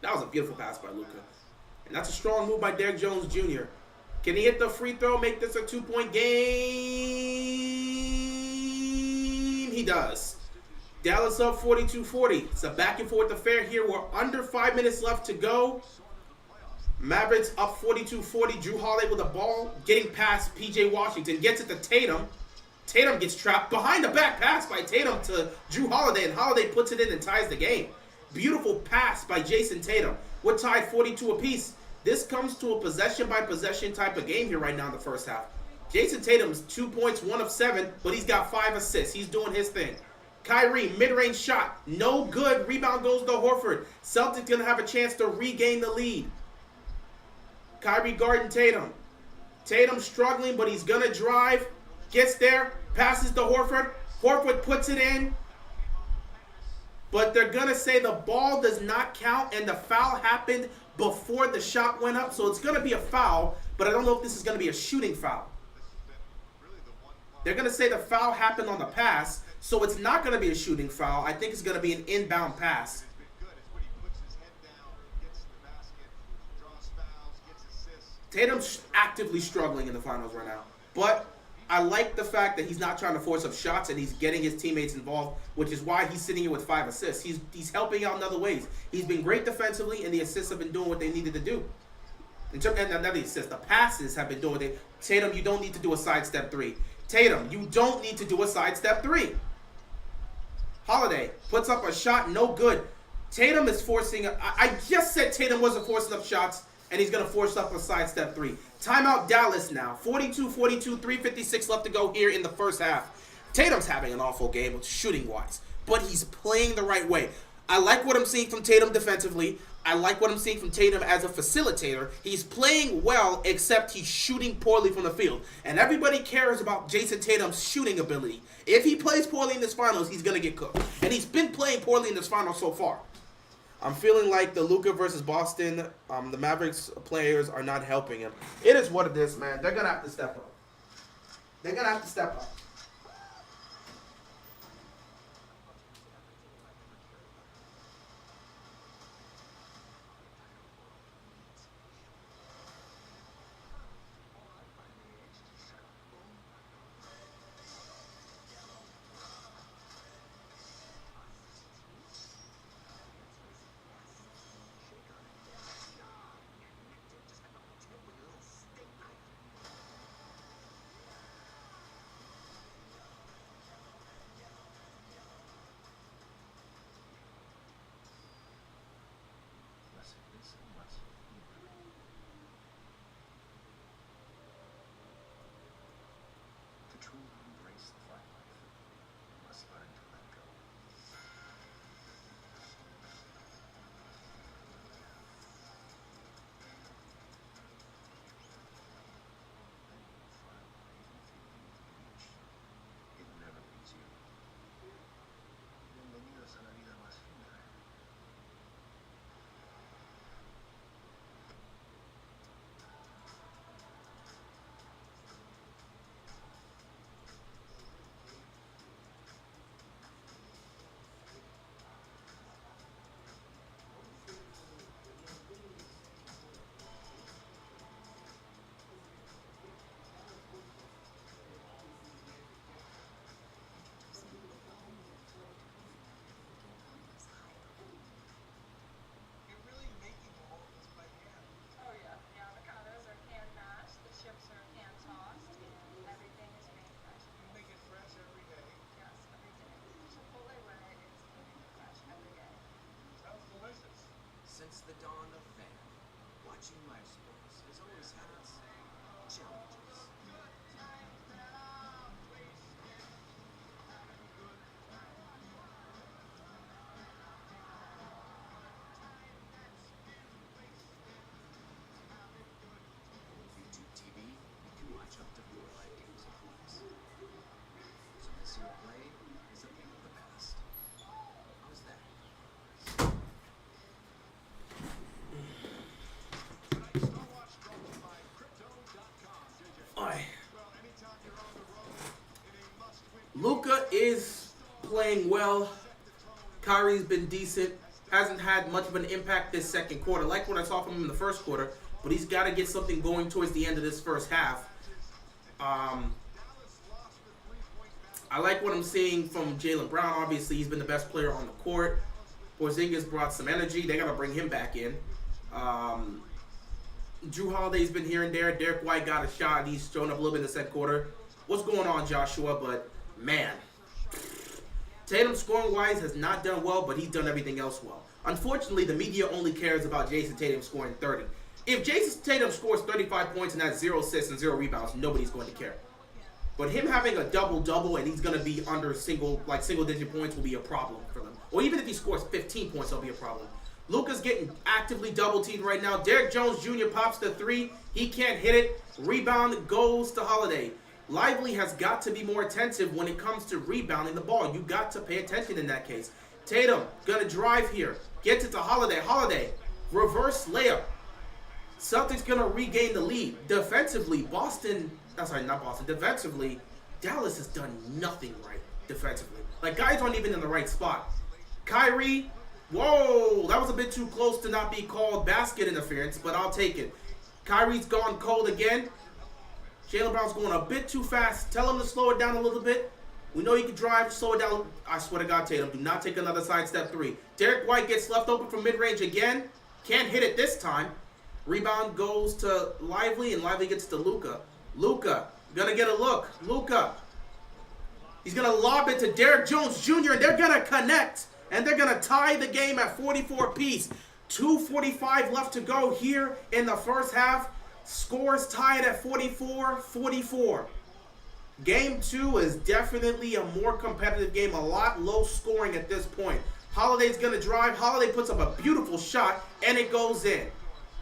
That was a beautiful pass by Luka. And that's a strong move by Derrick Jones Jr. Can he hit the free throw, make this a 2-point game? He does. Dallas up 42-40. It's a back and forth affair here. We're under 5 minutes left to go. Mavericks up 42-40. Drew Holiday with the ball, getting past PJ Washington. Gets it to Tatum. Tatum gets trapped behind the back pass by Tatum to Drew Holiday, and Holiday puts it in and ties the game. Beautiful pass by Jason Tatum. We're tied 42 apiece. This comes to a possession-by-possession type of game here right now in the first half. Jason Tatum's 2 points, 1 of 7, but he's got 5 assists. He's doing his thing. Kyrie, mid-range shot, no good. Rebound goes to Horford. Celtics gonna have a chance to regain the lead. Kyrie guarding Tatum. Tatum struggling, but he's gonna drive. Gets there, passes to Horford. Horford puts it in. But they're gonna say the ball does not count, and the foul happened before the shot went up, so it's gonna be a foul, but I don't know if this is gonna be a shooting foul. They're gonna say the foul happened on the pass, so it's not gonna be a shooting foul. I think it's gonna be an inbound pass. Tatum's actively struggling in the finals right now, but I like the fact that he's not trying to force up shots and he's getting his teammates involved, which is why he's sitting here with 5 assists. He's helping out in other ways. He's been great defensively, and the assists have been doing what they needed to do. And not the assists, the passes have been doing what they. Tatum, you don't need to do a sidestep 3. Tatum, you don't need to do a sidestep 3. Holiday puts up a shot, no good. Tatum is forcing. I just said Tatum wasn't forcing up shots, and he's going to force up a sidestep 3. Timeout Dallas now. 42-42, 3:56 left to go here in the first half. Tatum's having an awful game shooting-wise, but he's playing the right way. I like what I'm seeing from Tatum defensively. I like what I'm seeing from Tatum as a facilitator. He's playing well, except he's shooting poorly from the field. And everybody cares about Jason Tatum's shooting ability. If he plays poorly in this finals, he's going to get cooked. And he's been playing poorly in this finals so far. I'm feeling like the Luka versus Boston, the Mavericks players are not helping him. It is what it is, man. They're going to have to step up. They're going to have to step up. Since the dawn of man, watching live sports has always had its challenges. YouTube TV, you can watch up to 4 live games at once. So missing a play is a thing of the past. How's that? Luka is playing well. Kyrie's been decent. Hasn't had much of an impact this second quarter. Like what I saw from him in the first quarter. But he's got to get something going towards the end of this first half. I like what I'm seeing from Jaylen Brown. Obviously, he's been the best player on the court. Porzingis brought some energy. They got to bring him back in. Drew Holiday's been here and there. Derek White got a shot. He's shown up a little bit in the second quarter. what's going on, Joshua, but man, Tatum scoring-wise has not done well, but he's done everything else well. Unfortunately, the media only cares about Jason Tatum scoring 30. If Jason Tatum scores 35 points and has 0 assists and 0 rebounds, nobody's going to care. But him having a double-double and he's going to be under single-digit points will be a problem for them. Or even if he scores 15 points, that'll be a problem. Luka's getting actively double-teamed right now. Derrick Jones Jr. pops the 3. He can't hit it. Rebound goes to Holiday. Lively has got to be more attentive when it comes to rebounding the ball. You got to pay attention in that case. Tatum gonna drive here. Gets it to Holiday. Holiday, reverse layup. Celtics gonna regain the lead. Defensively, defensively, Dallas has done nothing right defensively. Like, guys aren't even in the right spot. Kyrie, whoa, that was a bit too close to not be called basket interference, but I'll take it. Kyrie's gone cold again. Jaylen Brown's going a bit too fast. Tell him to slow it down a little bit. We know you can drive, slow it down. I swear to God, Tatum, do not take another sidestep 3. Derek White gets left open from mid-range again. Can't hit it this time. Rebound goes to Lively, and Lively gets to Luka. Luka, gonna get a look. Luka. He's gonna lob it to Derrick Jones Jr., and they're gonna connect. And they're gonna tie the game at 44 apiece. 2:45 left to go here in the first half. Scores tied at 44-44. Game 2 is definitely a more competitive game, a lot low scoring at this point. Holiday's going to drive. Holiday puts up a beautiful shot, and it goes in.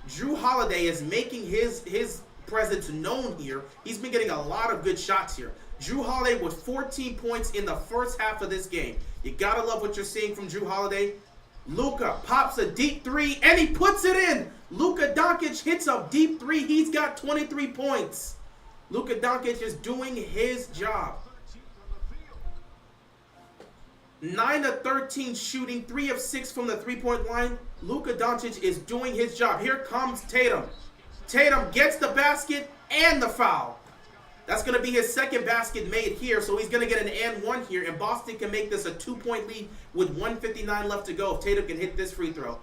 Drew Holiday is making his presence known here. He's been getting a lot of good shots here. Drew Holiday with 14 points in the first half of this game. You got to love what you're seeing from Drew Holiday. Luka pops a deep 3, and he puts it in. Luka Doncic hits a deep 3. He's got 23 points. Luka Doncic is doing his job. 9 of 13 shooting, 3 of 6 from the three-point line. Luka Doncic is doing his job. Here comes Tatum. Tatum gets the basket and the foul. That's going to be his second basket made here, so he's going to get an and one here, and Boston can make this a 2-point lead with 1:59 left to go if Tatum can hit this free throw.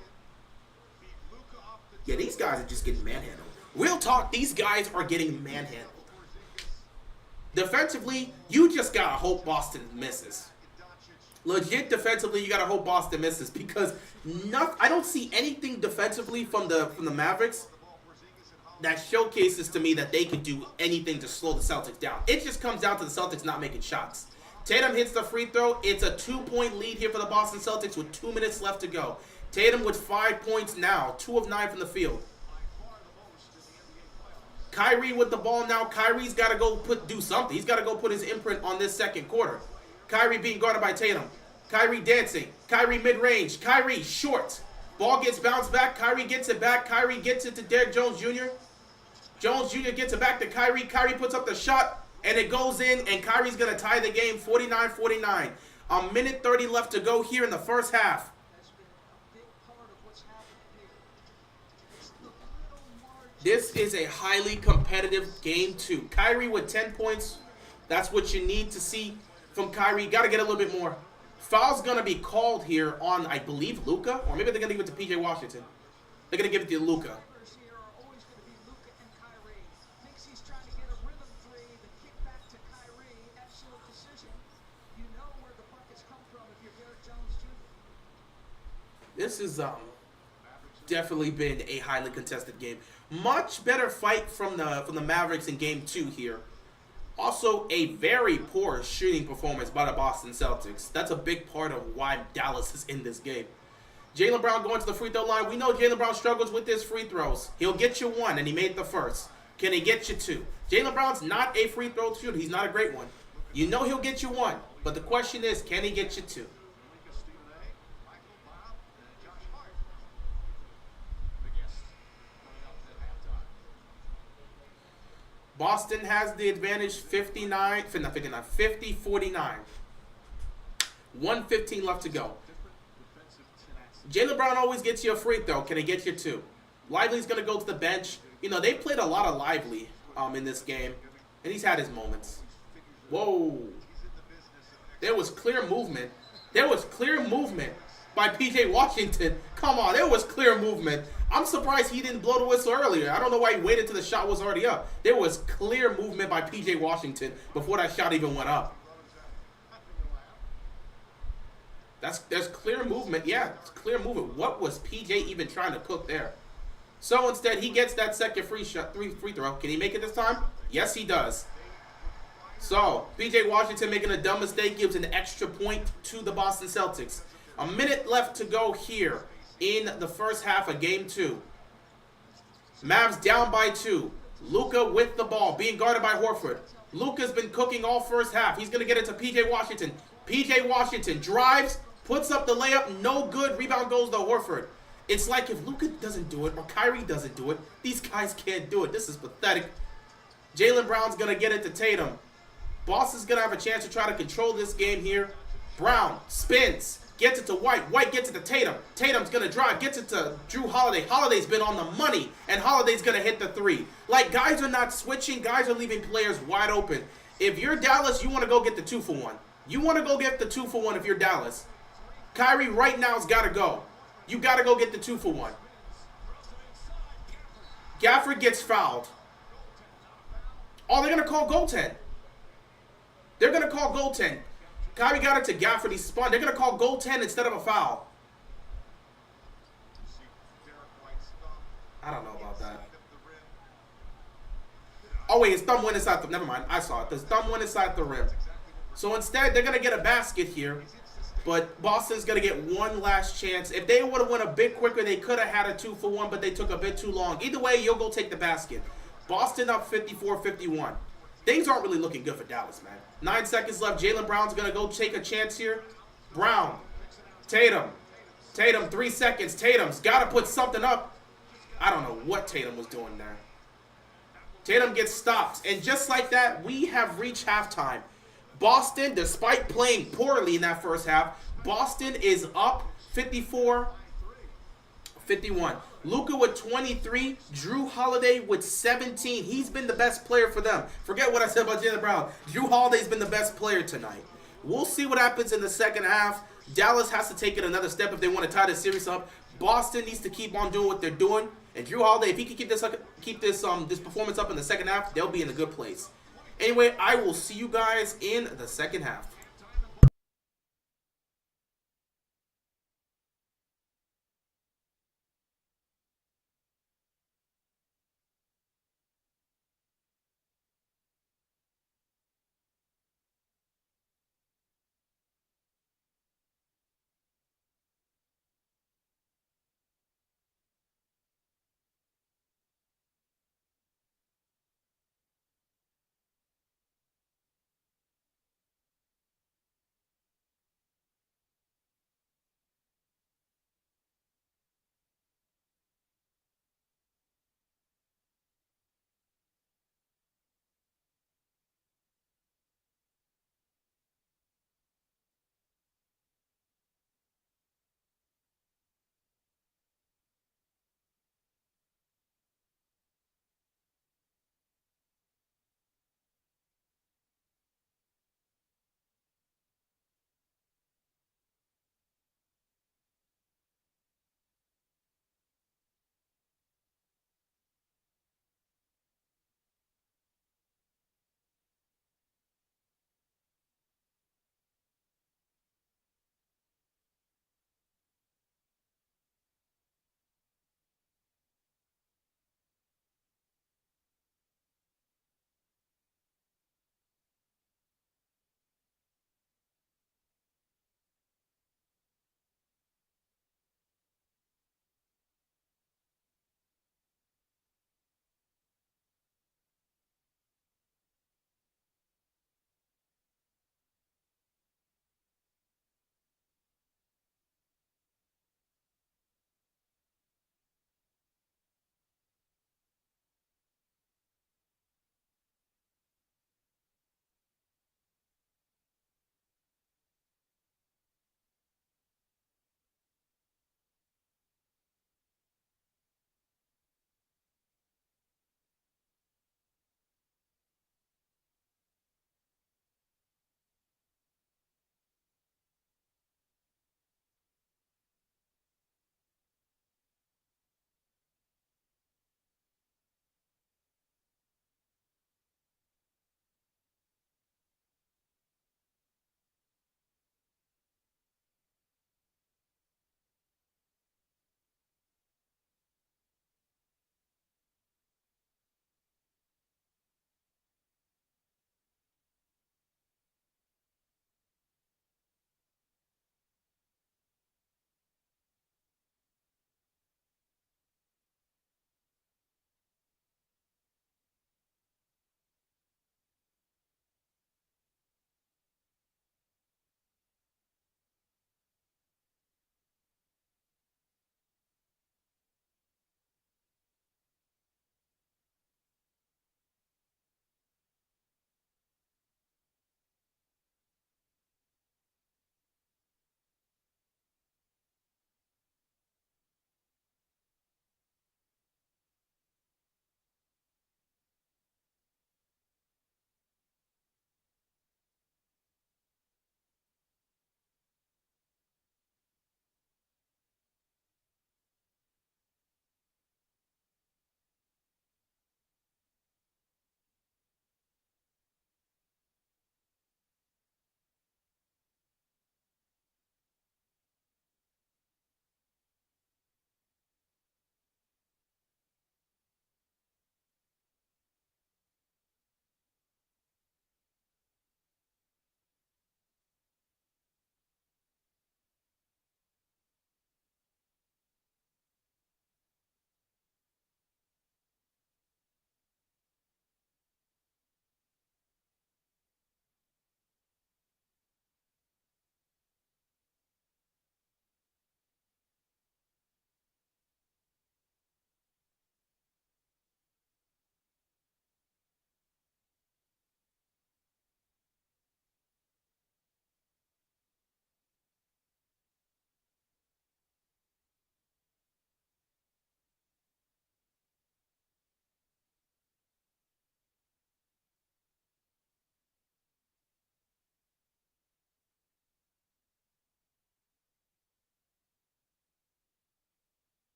Yeah, these guys are just getting manhandled. Real talk, these guys are getting manhandled. Defensively, you just got to hope Boston misses. Legit defensively, you got to hope Boston misses because I don't see anything defensively from the Mavericks that showcases to me that they could do anything to slow the Celtics down. It just comes down to the Celtics not making shots. Tatum hits the free throw. It's a 2-point lead here for the Boston Celtics with 2 minutes left to go. Tatum with 5 points now, 2 of 9 from the field. Kyrie with the ball now. Kyrie's got to go do something. He's got to go put his imprint on this second quarter. Kyrie being guarded by Tatum. Kyrie dancing. Kyrie mid-range. Kyrie short. Ball gets bounced back. Kyrie gets it back. Kyrie gets it to Derrick Jones Jr. Jones Jr. gets it back to Kyrie. Kyrie puts up the shot, and it goes in, and Kyrie's going to tie the game 49-49. A minute 30 left to go here in the first half. This is a highly competitive game 2. Kyrie with 10 points. That's what you need to see from Kyrie. Got to get a little bit more. Foul's going to be called here on, I believe, Luka. Or maybe they're going to give it to P.J. Washington. They're going to give it to Luka. This has definitely been a highly contested game. Much better fight from the Mavericks in game 2 here. Also, a very poor shooting performance by the Boston Celtics. That's a big part of why Dallas is in this game. Jaylen Brown going to the free throw line. We know Jaylen Brown struggles with his free throws. He'll get you 1, and he made the first. Can he get you 2? Jaylen Brown's not a free throw shooter. He's not a great one. You know he'll get you 1, but the question is, can he get you 2? Boston has the advantage 50-49. 1:15 left to go. Jaylen Brown always gets you a free throw. Can he get you 2? Lively's going to go to the bench. You know, they played a lot of Lively in this game, and he's had his moments. Whoa. There was clear movement. by PJ Washington. Come on, there was clear movement. I'm surprised he didn't blow the whistle earlier. I don't know why he waited till the shot was already up. There was clear movement by PJ Washington before that shot even went up. There's clear movement. Yeah, it's clear movement. What was PJ even trying to cook there? So instead, he gets that second free throw. Can he make it this time? Yes, he does. So, PJ Washington making a dumb mistake gives an extra point to the Boston Celtics. A minute left to go here in the first half of Game 2. Mavs down by 2. Luka with the ball, being guarded by Horford. Luka's been cooking all first half. He's going to get it to PJ Washington. PJ Washington drives, puts up the layup, no good. Rebound goes to Horford. It's like if Luka doesn't do it or Kyrie doesn't do it, these guys can't do it. This is pathetic. Jaylen Brown's going to get it to Tatum. Boston's going to have a chance to try to control this game here. Brown spins, gets it to White. White gets it to Tatum. Tatum's going to drive, gets it to Drew Holiday. Holiday's been on the money, and Holiday's going to hit the three. Like, guys are not switching. Guys are leaving players wide open. If you're Dallas, you want to go get the 2-for-1. You want to go get the 2-for-1 if you're Dallas. Kyrie right now has got to go. You got to go get the 2-for-1. Gafford gets fouled. Oh, they're going to call goaltend. They're going to call goaltend. Kyrie got it to Gafford. He spun. They're going to call goaltend instead of a foul. I don't know about that. Oh, wait. His thumb went inside the... Never mind. I saw it. His thumb went inside the rim. So instead, they're going to get a basket here. But Boston's going to get one last chance. If they would have went a bit quicker, they could have had a 2-for-1, but they took a bit too long. Either way, you'll go take the basket. Boston up 54-51. Things aren't really looking good for Dallas, man. 9 seconds left. Jaylen Brown's going to go take a chance here. Brown. Tatum. Tatum, 3 seconds. Tatum's got to put something up. I don't know what Tatum was doing there. Tatum gets stopped. And just like that, we have reached halftime. Boston, despite playing poorly in that first half, Boston is up 54-51. Luka with 23, Drew Holiday with 17. He's been the best player for them. Forget what I said about Jaylen Brown. Drew Holiday's been the best player tonight. We'll see what happens in the second half. Dallas has to take it another step if they want to tie this series up. Boston needs to keep on doing what they're doing. And Drew Holiday, if he can keep this performance up in the second half, they'll be in a good place. Anyway, I will see you guys in the second half.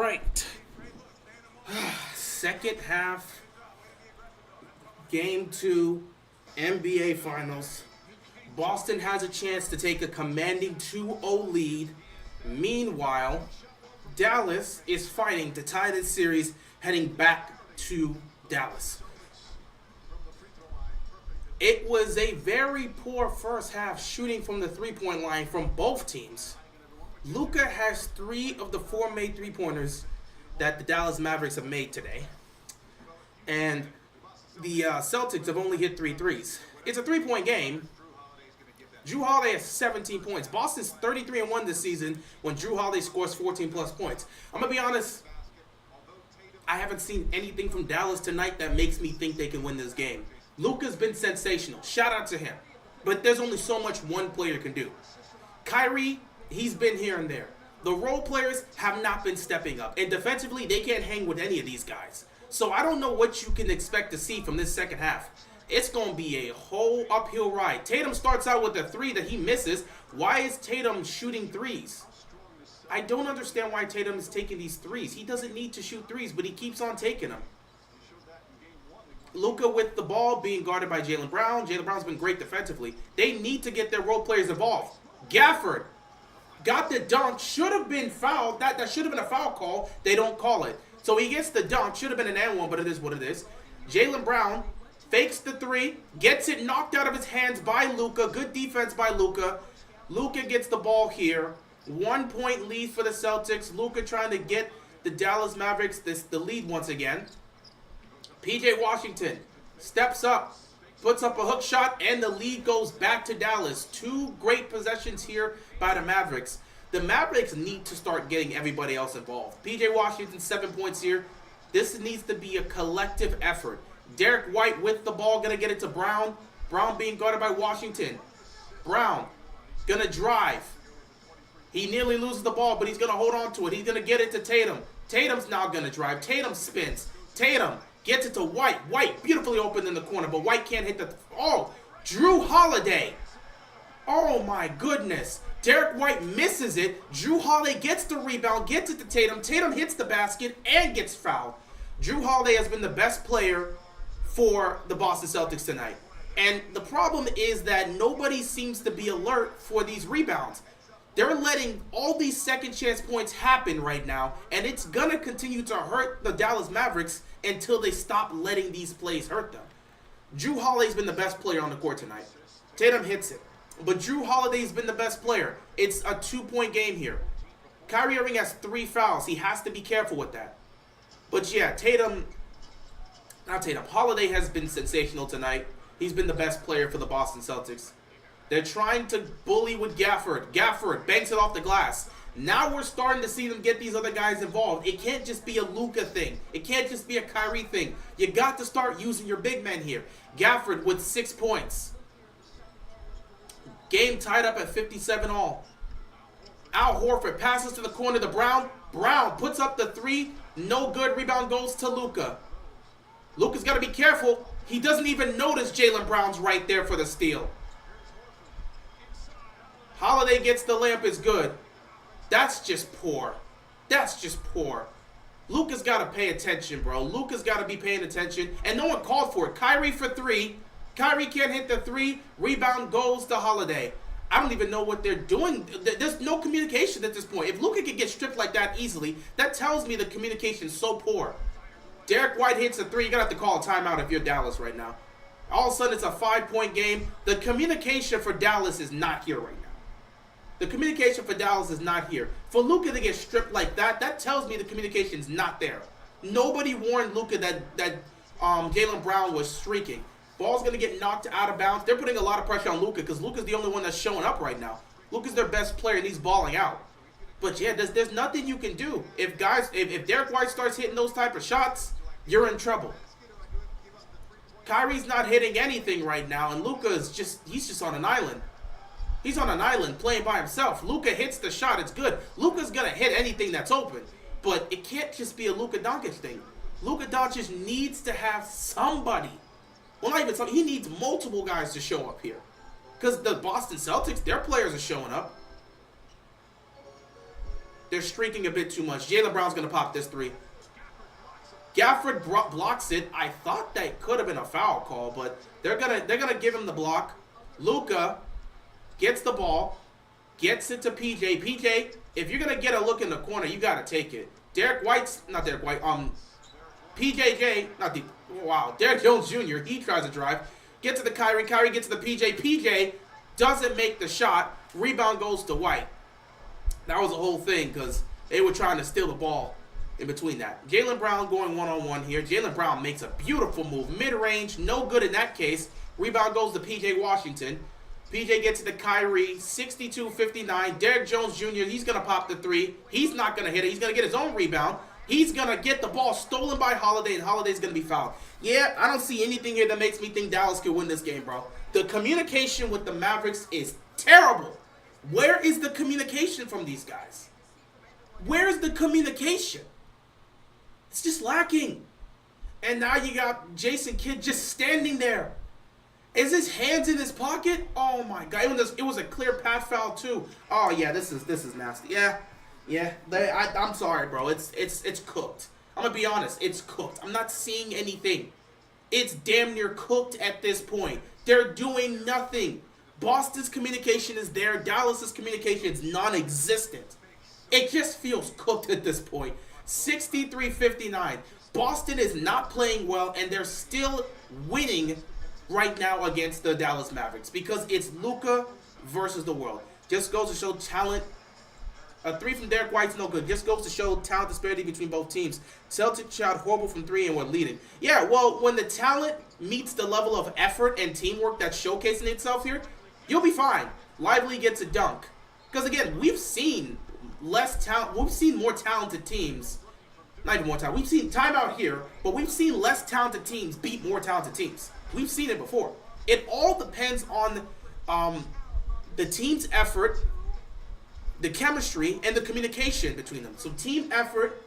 right. Second half, game 2, NBA Finals. Boston has a chance to take a commanding 2-0 lead. Meanwhile, Dallas is fighting to tie this series heading back to Dallas. It was a very poor first half shooting from the three-point line from both teams. Luka has 3 of the 4 made three-pointers that the Dallas Mavericks have made today. And the Celtics have only hit 3 threes. It's a 3-point game. Jrue Holiday has 17 points. Boston's 33-1 this season when Jrue Holiday scores 14-plus points. I'm going to be honest, I haven't seen anything from Dallas tonight that makes me think they can win this game. Luka's been sensational. Shout out to him. But there's only so much one player can do. Kyrie, he's been here and there. The role players have not been stepping up. And defensively, they can't hang with any of these guys. So I don't know what you can expect to see from this second half. It's going to be a whole uphill ride. Tatum starts out with a 3 that he misses. Why is Tatum shooting 3s? I don't understand why Tatum is taking these 3s. He doesn't need to shoot 3s, but he keeps on taking them. Luka with the ball being guarded by Jaylen Brown. Jaylen Brown's been great defensively. They need to get their role players involved. Gafford got the dunk. Should have been fouled. That should have been a foul call. They don't call it. So he gets the dunk. Should have been an and one, but it is what it is. Jaylen Brown fakes the 3. Gets it knocked out of his hands by Luka. Good defense by Luka. Luka gets the ball here. 1-point lead for the Celtics. Luka trying to get the Dallas Mavericks the lead once again. PJ Washington steps up, puts up a hook shot, and the lead goes back to Dallas. 2 great possessions here by the Mavericks. The Mavericks need to start getting everybody else involved. PJ Washington, 7 points here. This needs to be a collective effort. Derek White with the ball, going to get it to Brown. Brown being guarded by Washington. Brown going to drive. He nearly loses the ball, but he's going to hold on to it. He's going to get it to Tatum. Tatum's now going to drive. Tatum spins. Tatum gets it to White. White beautifully open in the corner, but White can't hit the... Oh, Jrue Holiday. Oh, my goodness. Derek White misses it. Jrue Holiday gets the rebound, gets it to Tatum. Tatum hits the basket and gets fouled. Jrue Holiday has been the best player for the Boston Celtics tonight. And the problem is that nobody seems to be alert for these rebounds. They're letting all these second chance points happen right now, and it's going to continue to hurt the Dallas Mavericks until they stop letting these plays hurt them. Jrue Holiday's been the best player on the court tonight. Tatum hits it, but Jrue Holiday's been the best player. It's a 2-point game here. Kyrie Irving has 3 fouls. He has to be careful with that. But yeah, Holiday has been sensational tonight. He's been the best player for the Boston Celtics. They're trying to bully with Gafford. Gafford banks it off the glass. Now we're starting to see them get these other guys involved. It can't just be a Luka thing. It can't just be a Kyrie thing. You got to start using your big men here. Gafford with 6 points. Game tied up at 57 all. Al Horford passes to the corner to Brown. Brown puts up the 3. No good. Rebound goes to Luka. Luka's got to be careful. He doesn't even notice Jaylen Brown's right there for the steal. Holiday gets the layup, is good. That's just poor. That's just poor. Luka's got to pay attention, bro. Luka's got to be paying attention. And no one called for it. Kyrie for 3. Kyrie can't hit the 3. Rebound goes to Holiday. I don't even know what they're doing. There's no communication at this point. If Luka can get stripped like that easily, that tells me the communication's so poor. Derek White hits a 3. You're going to have to call a timeout if you're Dallas right now. All of a sudden, it's a 5-point game. The communication for Dallas is not here right now. The communication for Dallas is not here. For Luka to get stripped like that, that tells me the communication's not there. Nobody warned Luka that Jaylen Brown was streaking. Ball's going to get knocked out of bounds. They're putting a lot of pressure on Luka because Luka's the only one that's showing up right now. Luka's their best player and he's balling out. But yeah, there's nothing you can do. If Derek White starts hitting those type of shots, you're in trouble. Kyrie's not hitting anything right now, and Luka's he's just on an island. He's on an island playing by himself. Luka hits the shot, it's good. Luka's gonna hit anything that's open. But it can't just be a Luka Doncic thing. Luka Doncic needs to have somebody. Well, not even somebody. He needs multiple guys to show up here. Because the Boston Celtics, their players are showing up. They're streaking a bit too much. Jaylen Brown's going to pop this three. Gafford blocks it. I thought that could have been a foul call, but they're gonna give him the block. Luka gets the ball, gets it to PJ. PJ, if you're gonna get a look in the corner, you gotta take it. Derek Jones Jr. He tries to drive, get to the Kyrie. Kyrie gets to the PJ. PJ doesn't make the shot. Rebound goes to White. That was the whole thing because they were trying to steal the ball. In between that, Jaylen Brown going one-on-one here. Jaylen Brown makes a beautiful move. Mid-range, no good in that case. Rebound goes to P.J. Washington. P.J. gets to the Kyrie, 62-59. Derek Jones Jr., he's going to pop the three. He's not going to hit it. He's going to get his own rebound. He's going to get the ball stolen by Holiday, and Holiday's going to be fouled. Yeah, I don't see anything here that makes me think Dallas could win this game, bro. The communication with the Mavericks is terrible. Where is the communication from these guys? Where is the communication? It's just lacking. And now you got Jason Kidd just standing there. Is his hands in his pocket? Oh my God. It was a clear pass foul too. Oh yeah, this is nasty. Yeah. I'm sorry, bro. It's cooked. I'm gonna be honest. It's cooked. I'm not seeing anything. It's damn near cooked at this point. They're doing nothing. Boston's communication is there. Dallas's communication is non-existent. It just feels cooked at this point. 63-59. Boston is not playing well, and they're still winning right now against the Dallas Mavericks because it's Luka versus the world. Just goes to show talent. A three from Derek White's no good. Just goes to show talent disparity between both teams. Celtics shot horrible from three and were leading. Yeah, well, when the talent meets the level of effort and teamwork that's showcasing itself here, you'll be fine. Lively gets a dunk. Because, again, we've seen more talented teams. Not even more talent. We've seen timeout here, but we've seen less talented teams beat more talented teams. We've seen it before. It all depends on the team's effort, the chemistry, and the communication between them. So team effort,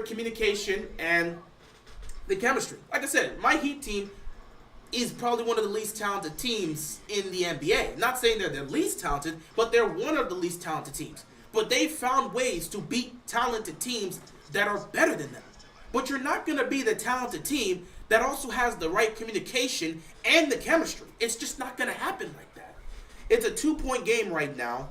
communication, and the chemistry. Like I said, my Heat team is probably one of the least talented teams in the NBA. Not saying they're the least talented, but they're one of the least talented teams. But they found ways to beat talented teams that are better than them. But you're not going to be the talented team that also has the right communication and the chemistry. It's just not going to happen like that. It's a 2-point game right now.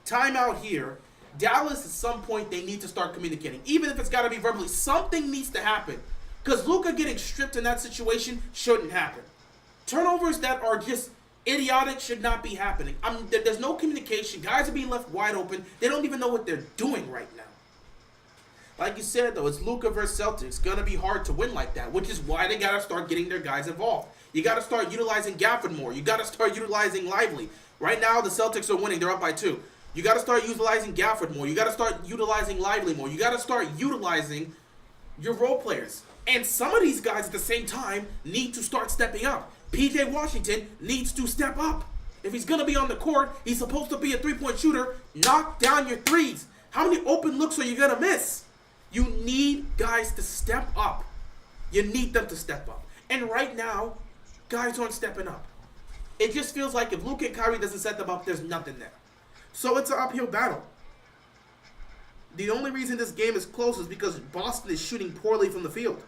Timeout here. Dallas, at some point, they need to start communicating. Even if it's got to be verbally, something needs to happen. Because Luka getting stripped in that situation shouldn't happen. Turnovers that are just idiotic should not be happening. There's no communication. Guys are being left wide open. They don't even know what they're doing right now. Like you said, though, it's Luka versus Celtics. It's going to be hard to win like that, which is why they got to start getting their guys involved. You got to start utilizing Gafford more. You got to start utilizing Lively. Right now, the Celtics are winning. They're up by 2. You got to start utilizing Gafford more. You got to start utilizing Lively more. You got to start utilizing your role players. And some of these guys at the same time need to start stepping up. P.J. Washington needs to step up. If he's going to be on the court, he's supposed to be a three-point shooter. Knock down your threes. How many open looks are you going to miss? You need guys to step up. You need them to step up. And right now, guys aren't stepping up. It just feels like if Luka and Kyrie doesn't set them up, there's nothing there. So it's an uphill battle. The only reason this game is close is because Boston is shooting poorly from the field.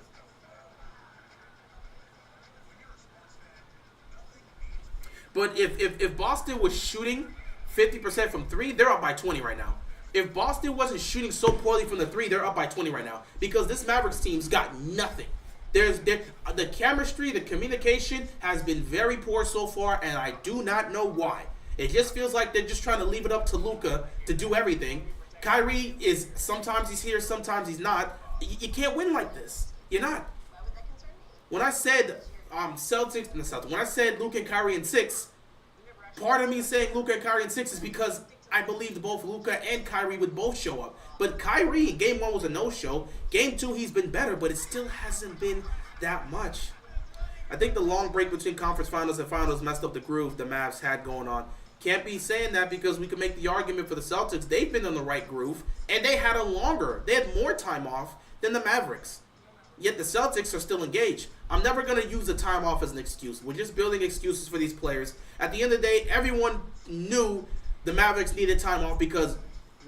But if Boston was shooting 50% from 3, they're up by 20 right now. If Boston wasn't shooting so poorly from the 3, they're up by 20 right now. Because this Mavericks team's got nothing. The chemistry, the communication has been very poor so far, and I do not know why. It just feels like they're just trying to leave it up to Luka to do everything. Kyrie is, sometimes he's here, sometimes he's not. You can't win like this. You're not. When I said when I said Luka and Kyrie in 6, part of me saying Luka and Kyrie in 6 is because I believed both Luka and Kyrie would both show up. But Kyrie in Game 1 was a no-show. Game 2, he's been better, but it still hasn't been that much. I think the long break between conference finals and finals messed up the groove the Mavs had going on. Can't be saying that because we can make the argument for the Celtics. They've been on the right groove, and they had more time off than the Mavericks. Yet the Celtics are still engaged. I'm never going to use the time off as an excuse. We're just building excuses for these players. At the end of the day, everyone knew the Mavericks needed time off because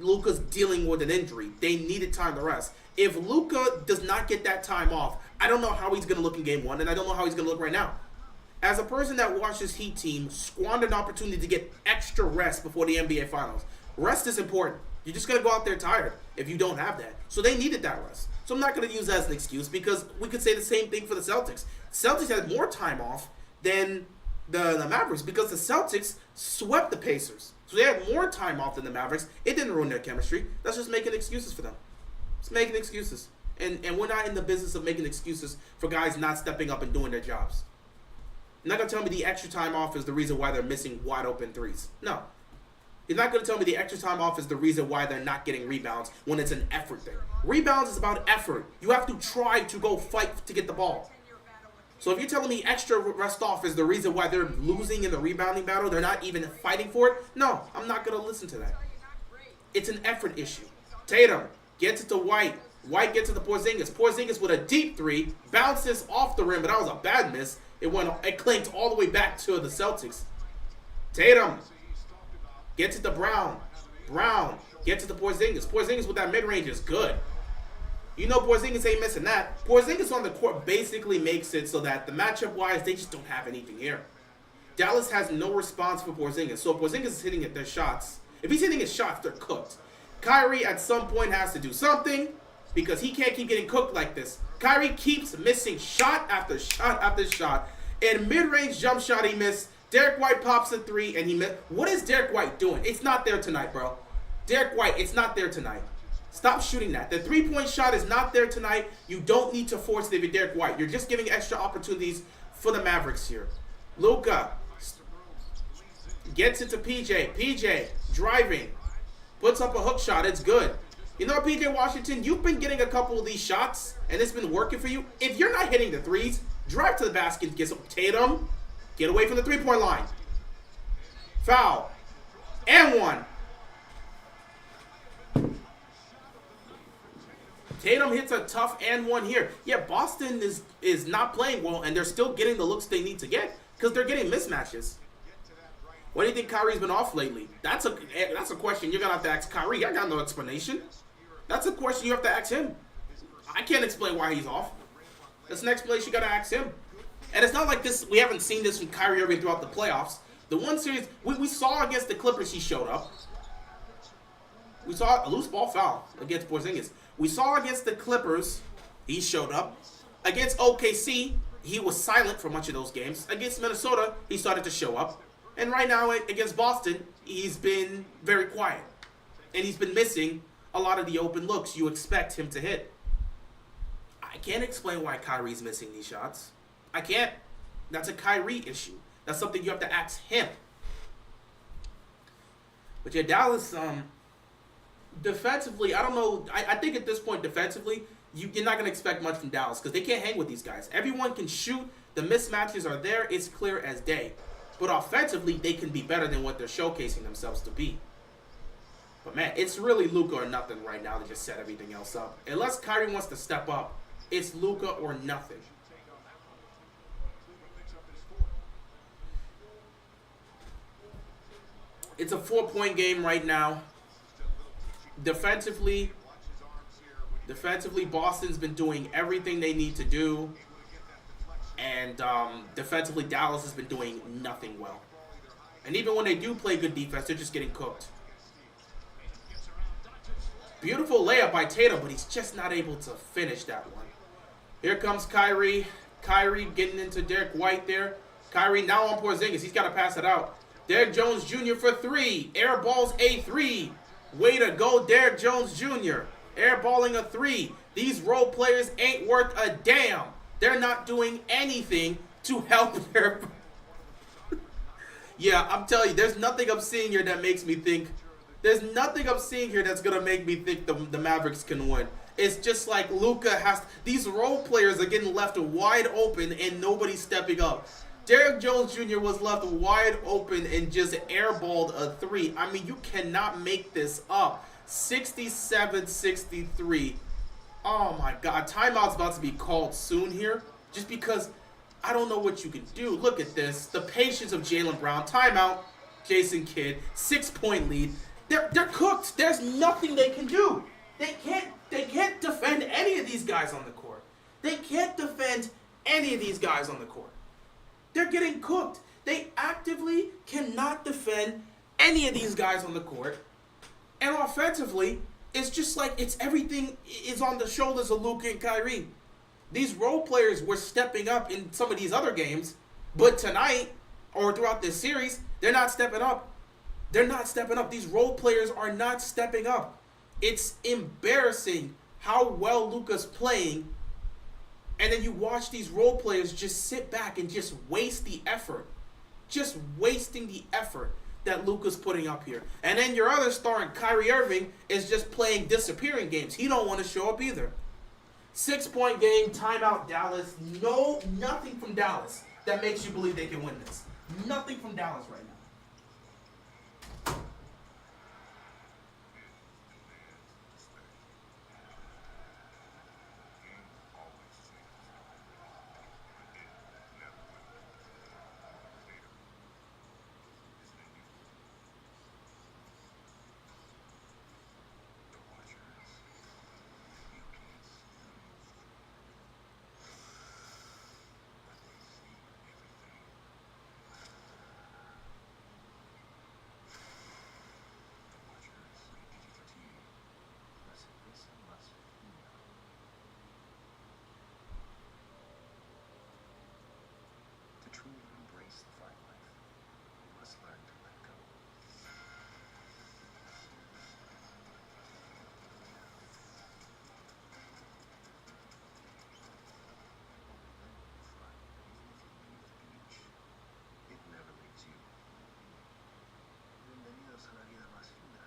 Luka's dealing with an injury. They needed time to rest. If Luka does not get that time off, I don't know how he's going to look in game 1, and I don't know how he's going to look right now. As a person that watches Heat team squander an opportunity to get extra rest before the NBA Finals, rest is important. You're just going to go out there tired if you don't have that. So they needed that rest. So I'm not going to use that as an excuse because we could say the same thing for the Celtics. Celtics had more time off than the Mavericks because the Celtics swept the Pacers. So they had more time off than the Mavericks. It didn't ruin their chemistry. That's just making excuses for them. It's making excuses. And we're not in the business of making excuses for guys not stepping up and doing their jobs. You're not going to tell me the extra time off is the reason why they're missing wide open threes. No. You're not going to tell me the extra time off is the reason why they're not getting rebounds when it's an effort thing. Rebounds is about effort. You have to try to go fight to get the ball. So if you're telling me extra rest off is the reason why they're losing in the rebounding battle, they're not even fighting for it, no, I'm not going to listen to that. It's an effort issue. Tatum gets it to White. White gets it to Porzingis. Porzingis with a deep three, bounces off the rim, but that was a bad miss. It clanked all the way back to the Celtics. Tatum gets it to Brown. Brown gets it to Porzingis. Porzingis with that mid-range is good. You know Porzingis ain't missing that. Porzingis on the court basically makes it so that the matchup-wise, they just don't have anything here. Dallas has no response for Porzingis. So if Porzingis is hitting at their shots, if he's hitting his shots, they're cooked. Kyrie at some point has to do something because he can't keep getting cooked like this. Kyrie keeps missing shot after shot after shot. And mid-range jump shot he missed. Derek White pops a three and he missed. What is Derek White doing? It's not there tonight, bro. Derek White, it's not there tonight. Stop shooting that. The three-point shot is not there tonight. You don't need to force David Derek White. You're just giving extra opportunities for the Mavericks here. Luka gets it to PJ. PJ driving. Puts up a hook shot. It's good. You know, PJ Washington, you've been getting a couple of these shots, and it's been working for you. If you're not hitting the threes, drive to the basket and get some. Tatum, get away from the three-point line. Foul. And one. Tatum hits a tough and one here. Yeah, Boston is not playing well, and they're still getting the looks they need to get because they're getting mismatches. What do you think Kyrie's been off lately? That's a question you're going to have to ask Kyrie. I got no explanation. That's a question you have to ask him. I can't explain why he's off. That's an explanation you got to ask him. And it's not like this. We haven't seen this from Kyrie Irving throughout the playoffs. The one series we saw against the Clippers, he showed up. We saw a loose ball foul against Porzingis. We saw against the Clippers, he showed up. Against OKC, he was silent for much of those games. Against Minnesota, he started to show up. And right now, against Boston, he's been very quiet. And he's been missing a lot of the open looks you expect him to hit. I can't explain why Kyrie's missing these shots. I can't. That's a Kyrie issue. That's something you have to ask him. But yeah, Dallas, defensively, I don't know. I think at this point, defensively, you're not going to expect much from Dallas because they can't hang with these guys. Everyone can shoot. The mismatches are there. It's clear as day. But offensively, they can be better than what they're showcasing themselves to be. But man, it's really Luka or nothing right now to just set everything else up. Unless Kyrie wants to step up, it's Luka or nothing. It's a 4-point game right now. Defensively, Boston's been doing everything they need to do. And defensively, Dallas has been doing nothing well. And even when they do play good defense, they're just getting cooked. Beautiful layup by Tatum, but he's just not able to finish that one. Here comes Kyrie. Kyrie getting into Derek White there. Kyrie now on Porzingis. He's got to pass it out. Derek Jones Jr. for three. Air balls a three. Way to go, Derek Jones Jr. Airballing a three. These role players ain't worth a damn. They're not doing anything to help their... Yeah, I'm telling you, there's nothing I'm seeing here that makes me think... There's nothing I'm seeing here that's going to make me think the Mavericks can win. It's just like Luka has... These role players are getting left wide open and nobody's stepping up. Derek Jones Jr. was left wide open and just airballed a three. I mean, you cannot make this up. 67-63. Oh my God. Timeout's about to be called soon here. Just because I don't know what you can do. Look at this. The patience of Jaylen Brown. Timeout. Jason Kidd. 6-point lead. They're cooked. There's nothing they can do. They can't defend any of these guys on the court. They can't defend any of these guys on the court. They're getting cooked. They actively cannot defend any of these guys on the court. And offensively, it's just like everything is on the shoulders of Luka and Kyrie. These role players were stepping up in some of these other games, but tonight or throughout this series, they're not stepping up. They're not stepping up. These role players are not stepping up. It's embarrassing how well Luka's playing, and then you watch these role players just sit back and just waste the effort. Just wasting the effort that Luka's putting up here. And then your other star in Kyrie Irving is just playing disappearing games. He don't want to show up either. 6-point game, timeout Dallas. No, nothing from Dallas that makes you believe they can win this. Nothing from Dallas right now. Truly embrace the fight life, you must learn to let go. It never leaves you. Bienvenidos a la vida más fina.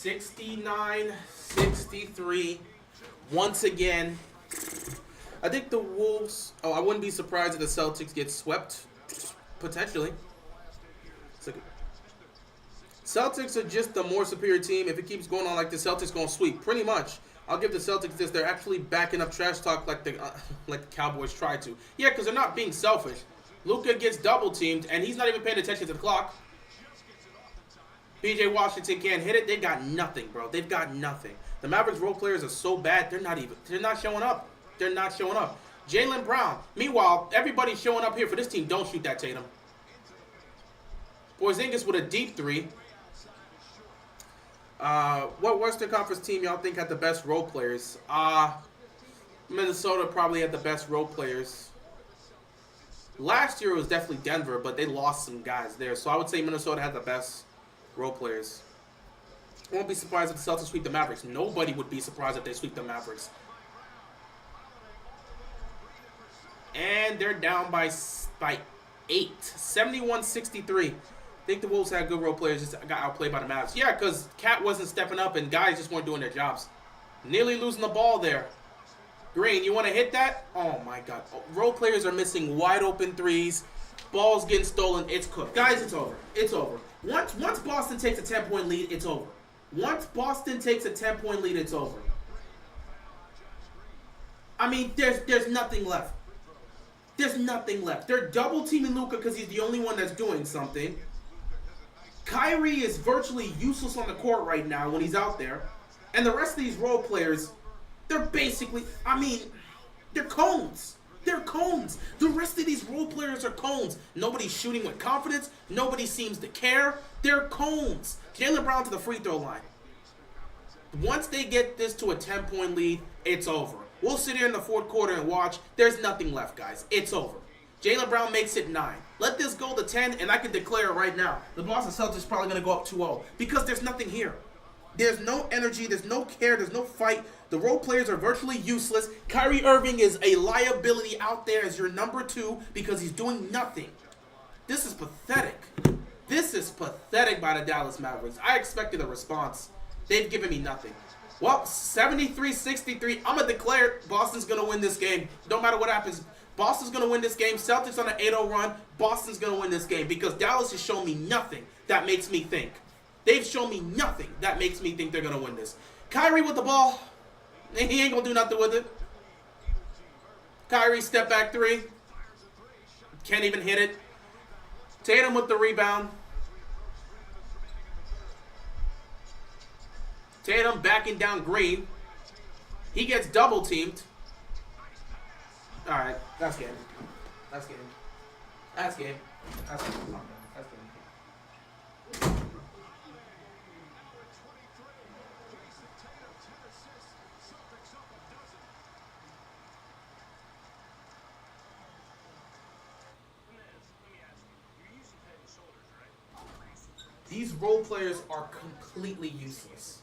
69-63. Once again, I think the Wolves... Oh, I wouldn't be surprised if the Celtics get swept. Potentially. Celtics are just the more superior team. If it keeps going on like the Celtics going to sweep. Pretty much. I'll give the Celtics this. They're actually backing up trash talk like the Cowboys tried to. Yeah, because they're not being selfish. Luka gets double-teamed, and he's not even paying attention to the clock. PJ Washington can't hit it. They got nothing, bro. They've got nothing. The Mavericks role players are so bad, they're not showing up. They're not showing up. Jaylen Brown. Meanwhile, everybody showing up here for this team. Don't shoot that, Tatum. Porzingis with a deep three. What Western Conference team y'all think had the best role players? Minnesota probably had the best role players. Last year it was definitely Denver, but they lost some guys there. So I would say Minnesota had the best role players. I won't be surprised if the Celtics sweep the Mavericks. Nobody would be surprised if they sweep the Mavericks. And they're down by 8. 71-63. I think the Wolves had good role players, just got outplayed by the Mavs. Yeah, because Cat wasn't stepping up and guys just weren't doing their jobs. Nearly losing the ball there. Green, you want to hit that? Oh, my God. Role players are missing wide open threes. Balls getting stolen. It's cooked. Guys, it's over. It's over. Once Boston takes a 10-point lead, it's over. Once Boston takes a 10-point lead, it's over. I mean, there's nothing left. There's nothing left. They're double teaming Luka because he's the only one that's doing something. Kyrie is virtually useless on the court right now when he's out there. And the rest of these role players, they're basically, I mean, they're cones. They're cones. The rest of these role players are cones. Nobody's shooting with confidence. Nobody seems to care. They're cones. Jaylen Brown to the free throw line. Once they get this to a 10-point lead, it's over. We'll sit here in the fourth quarter and watch. There's nothing left, guys. It's over. Jaylen Brown makes it 9. Let this go to 10, and I can declare it right now. The Boston Celtics are probably going to go up 2-0 because there's nothing here. There's no energy. There's no care. There's no fight. The role players are virtually useless. Kyrie Irving is a liability out there as your number 2 because he's doing nothing. This is pathetic. This is pathetic by the Dallas Mavericks. I expected a response. They've given me nothing. Well, 73-63. I'm going to declare Boston's going to win this game. No matter what happens. Boston's going to win this game. Celtics on an 8-0 run. Boston's going to win this game because Dallas has shown me nothing that makes me think. They've shown me nothing that makes me think they're going to win this. Kyrie with the ball. He ain't going to do nothing with it. Kyrie step back 3. Can't even hit it. Tatum with the rebound. Tatum backing down Green. He gets double teamed. Alright, that's game. That's game. That's game. That's game. That's game. These role players are completely useless.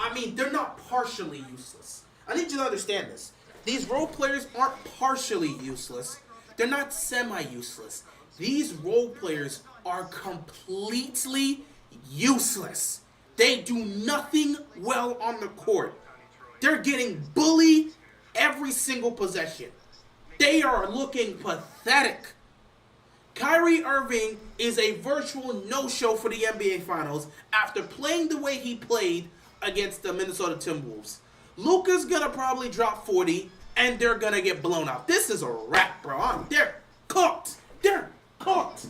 I mean, they're not partially useless. I need you to understand this. These role players aren't partially useless. They're not semi-useless. These role players are completely useless. They do nothing well on the court. They're getting bullied every single possession. They are looking pathetic. Kyrie Irving is a virtual no-show for the NBA Finals after playing the way he played against the Minnesota Timberwolves. Luka's gonna probably drop 40, and they're gonna get blown out. This is a wrap, bro. They're cooked. They're cooked.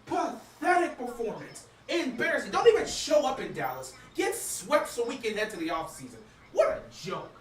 Pathetic performance. Embarrassing. Don't even show up in Dallas. Get swept so we can head to the offseason. What a joke.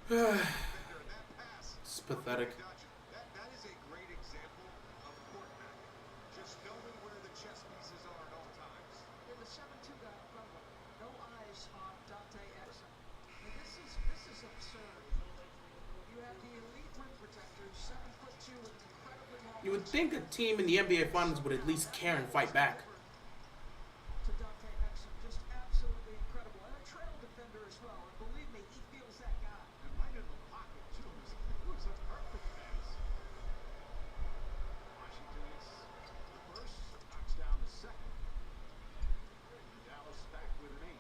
It's pathetic. That is a great example of quarterbacking. Just knowing where the chess pieces are at all times. And the 7-2 guy in front of him. No eyes on Dante Exum. And this is absurd. You have the elite rim protectors, 7'2" with incredibly long. You would think a team in the NBA Finals would at least care and fight back. To Dante Exum, just absolutely incredible. And a trail defender as well. And believe me, he feels that guy. And right in the pocket, too. It was a perfect pass. Washington hits the first, knocks down the second. And Dallas back with an 8.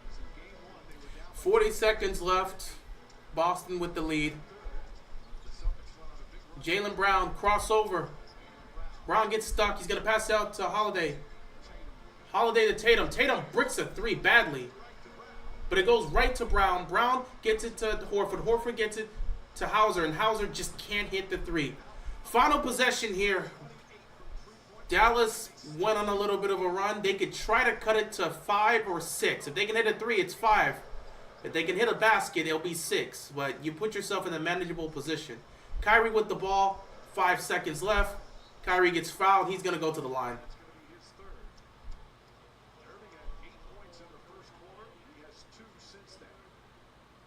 Because in game 1, they were down 40 seconds left. Boston with the lead. the Celtics run on a big run. Jaylen Brown, crossover. Brown gets stuck. He's going to pass out to Holiday. Holiday to Tatum. Tatum bricks a 3 badly. But it goes right to Brown. Brown gets it to Horford. Horford gets it to Hauser. And Hauser just can't hit the 3. Final possession here. Dallas went on a little bit of a run. They could try to cut it to 5 or 6. If they can hit a 3, it's 5. If they can hit a basket, it'll be 6. But you put yourself in a manageable position. Kyrie with the ball. 5 seconds left. Kyrie gets fouled. He's going to go to the line. That's going to be his third. Irving had 8 points in the first quarter. He has 2 since then.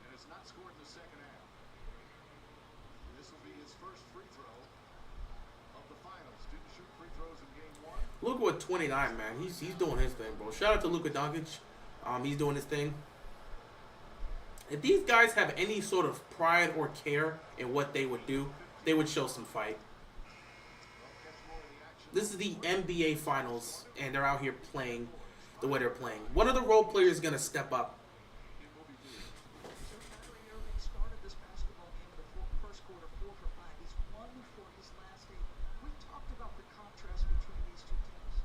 And has not scored in the second half. This will be his first free throw of the finals. Didn't shoot free throws in game 1. Luka with 29, man. He's doing his thing, bro. Shout out to Luka Doncic. He's doing his thing. If these guys have any sort of pride or care in what they would do, they would show some fight. This is the NBA Finals, and they're out here playing the way they're playing. One of the role players is going to step up. So Kyrie Irving started this basketball game in the first quarter 4 for 5. He's 1 for his last 8. We talked about the contrast between these two teams.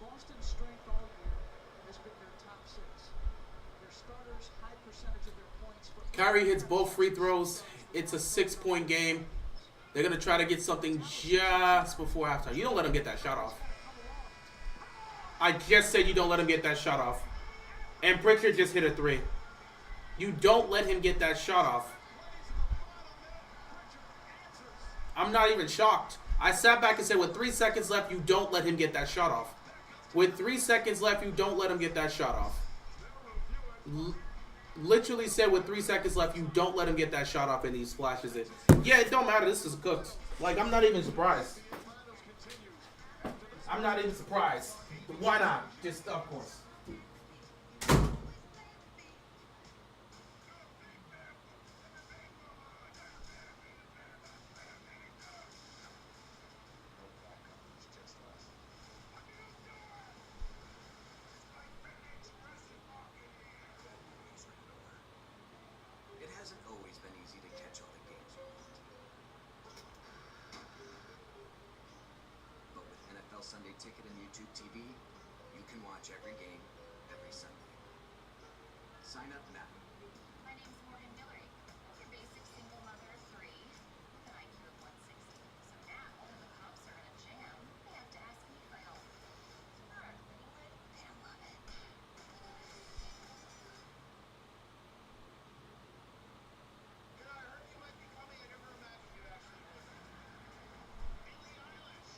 Boston's strength all year has been their top 6. Their starters, high percentage of their points. Kyrie hits both free throws. It's a 6-point game. They're going to try to get something just before halftime. You don't let him get that shot off. I just said you don't let him get that shot off. And Pritchard just hit a 3. You don't let him get that shot off. I'm not even shocked. I sat back and said with 3 seconds left, you don't let him get that shot off. With 3 seconds left, you don't let him get that shot off. Literally said with 3 seconds left, you don't let him get that shot off, and he splashes it. Yeah, it don't matter. This is cooked. Like, I'm not even surprised. I'm not even surprised. Why not? Just, of course. It hasn't always been easy to catch all the games you want. But with NFL Sunday Ticket and YouTube TV, you can watch every game, every Sunday. Sign up now. My name's Morgan Hillary. Your basic single mother of 3 with an IQ of 160. So now, when the cops are in a jam, they have to ask me for help. Smart, anyway. I love it. I heard you might be coming. I never imagined you'd actually visit. Billie Eilish.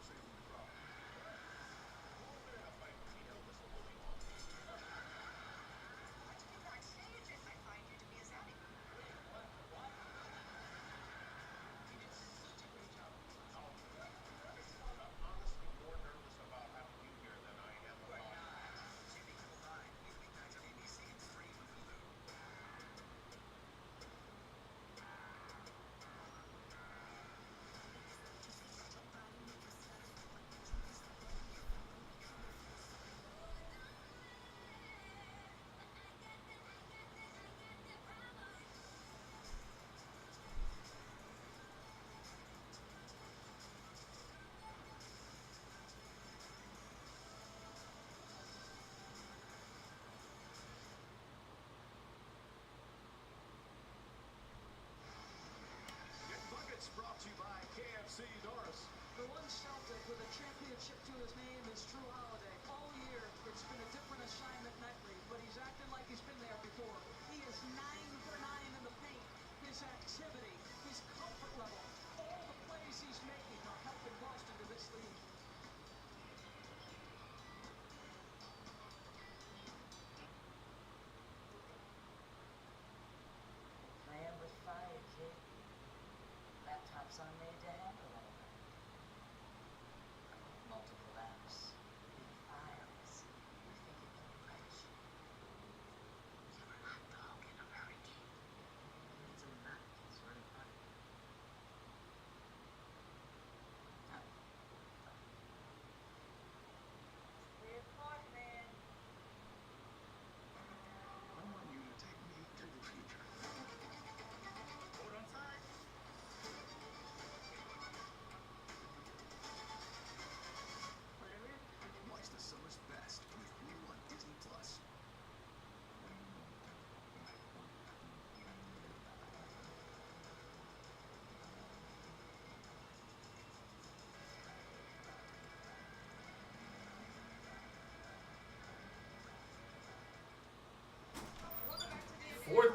Save the crowd. A little bit of a fight between Elvis and Willie Hall.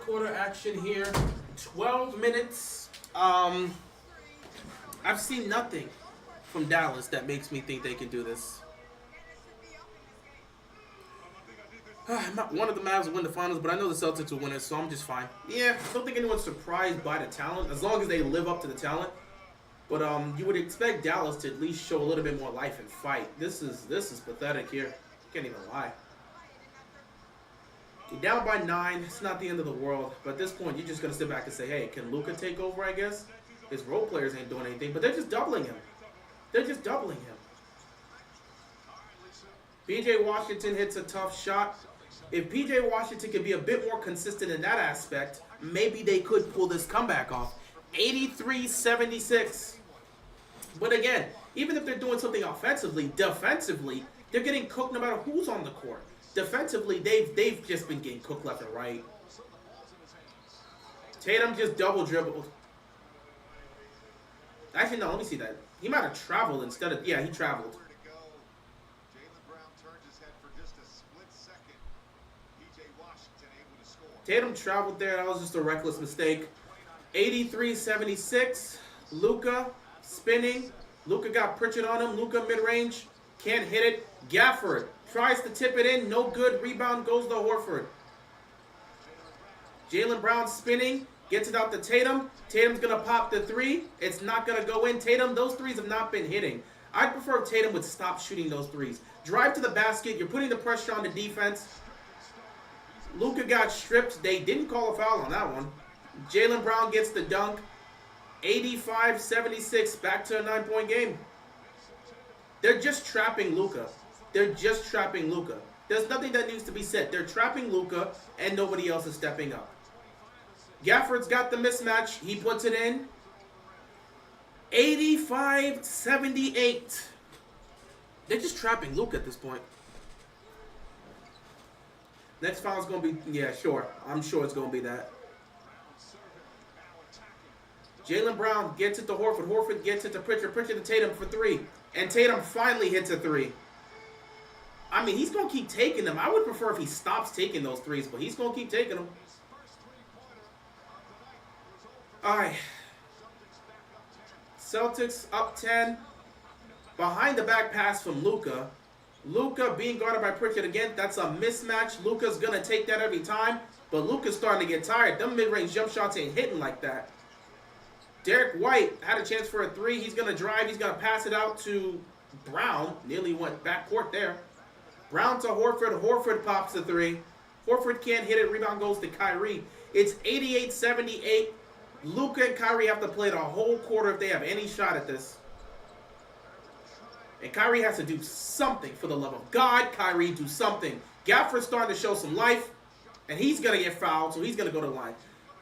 quarter action here. 12 minutes. I've seen nothing from Dallas that makes me think they can do this. Not one of the Mavs will win the finals, but I know the Celtics will win it, so I'm just fine. Yeah, I don't think anyone's surprised by the talent, as long as they live up to the talent. But you would expect Dallas to at least show a little bit more life and fight. This is pathetic here. Can't even lie. You're down by 9. It's not the end of the world. But at this point, you're just gonna sit back and say, "Hey, can Luka take over?" I guess his role players ain't doing anything, but they're just doubling him. They're just doubling him. PJ Washington hits a tough shot. If PJ Washington could be a bit more consistent in that aspect, maybe they could pull this comeback off. 83-76. But again, even if they're doing something offensively, defensively, they're getting cooked no matter who's on the court. Defensively, they've just been getting cooked left and right. Tatum just double dribbled. Actually, no, let me see that. He might have traveled instead of... Yeah, he traveled. Tatum traveled there. That was just a reckless mistake. 83-76. Luka spinning. Luka got Pritchard on him. Luka mid-range. Can't hit it. Gafford tries to tip it in. No good. Rebound goes to Horford. Jaylen Brown spinning. Gets it out to Tatum. Tatum's going to pop the 3. It's not going to go in. Tatum, those 3s have not been hitting. I'd prefer if Tatum would stop shooting those 3s. Drive to the basket. You're putting the pressure on the defense. Luka got stripped. They didn't call a foul on that one. Jaylen Brown gets the dunk. 85-76. Back to a 9-point game. They're just trapping Luka. They're just trapping Luka. There's nothing that needs to be said. They're trapping Luka, and nobody else is stepping up. Gafford's got the mismatch. He puts it in. 85-78. They're just trapping Luka at this point. Next foul is going to be, yeah, sure. I'm sure it's going to be that. Jaylen Brown gets it to Horford. Horford gets it to Pritchard. Pritchard to Tatum for 3. And Tatum finally hits a 3. I mean, he's going to keep taking them. I would prefer if he stops taking those 3s, but he's going to keep taking them. All right. Celtics up 10. Behind the back pass from Luka. Luka being guarded by Pritchard again. That's a mismatch. Luka's going to take that every time. But Luka's starting to get tired. Them mid-range jump shots ain't hitting like that. Derek White had a chance for a 3. He's going to drive. He's going to pass it out to Brown. Nearly went backcourt there. Brown to Horford. Horford pops the 3. Horford can't hit it. Rebound goes to Kyrie. It's 88-78. Luka and Kyrie have to play the whole quarter if they have any shot at this. And Kyrie has to do something. For the love of God, Kyrie, do something. Gafford's starting to show some life. And he's going to get fouled, so he's going to go to the line.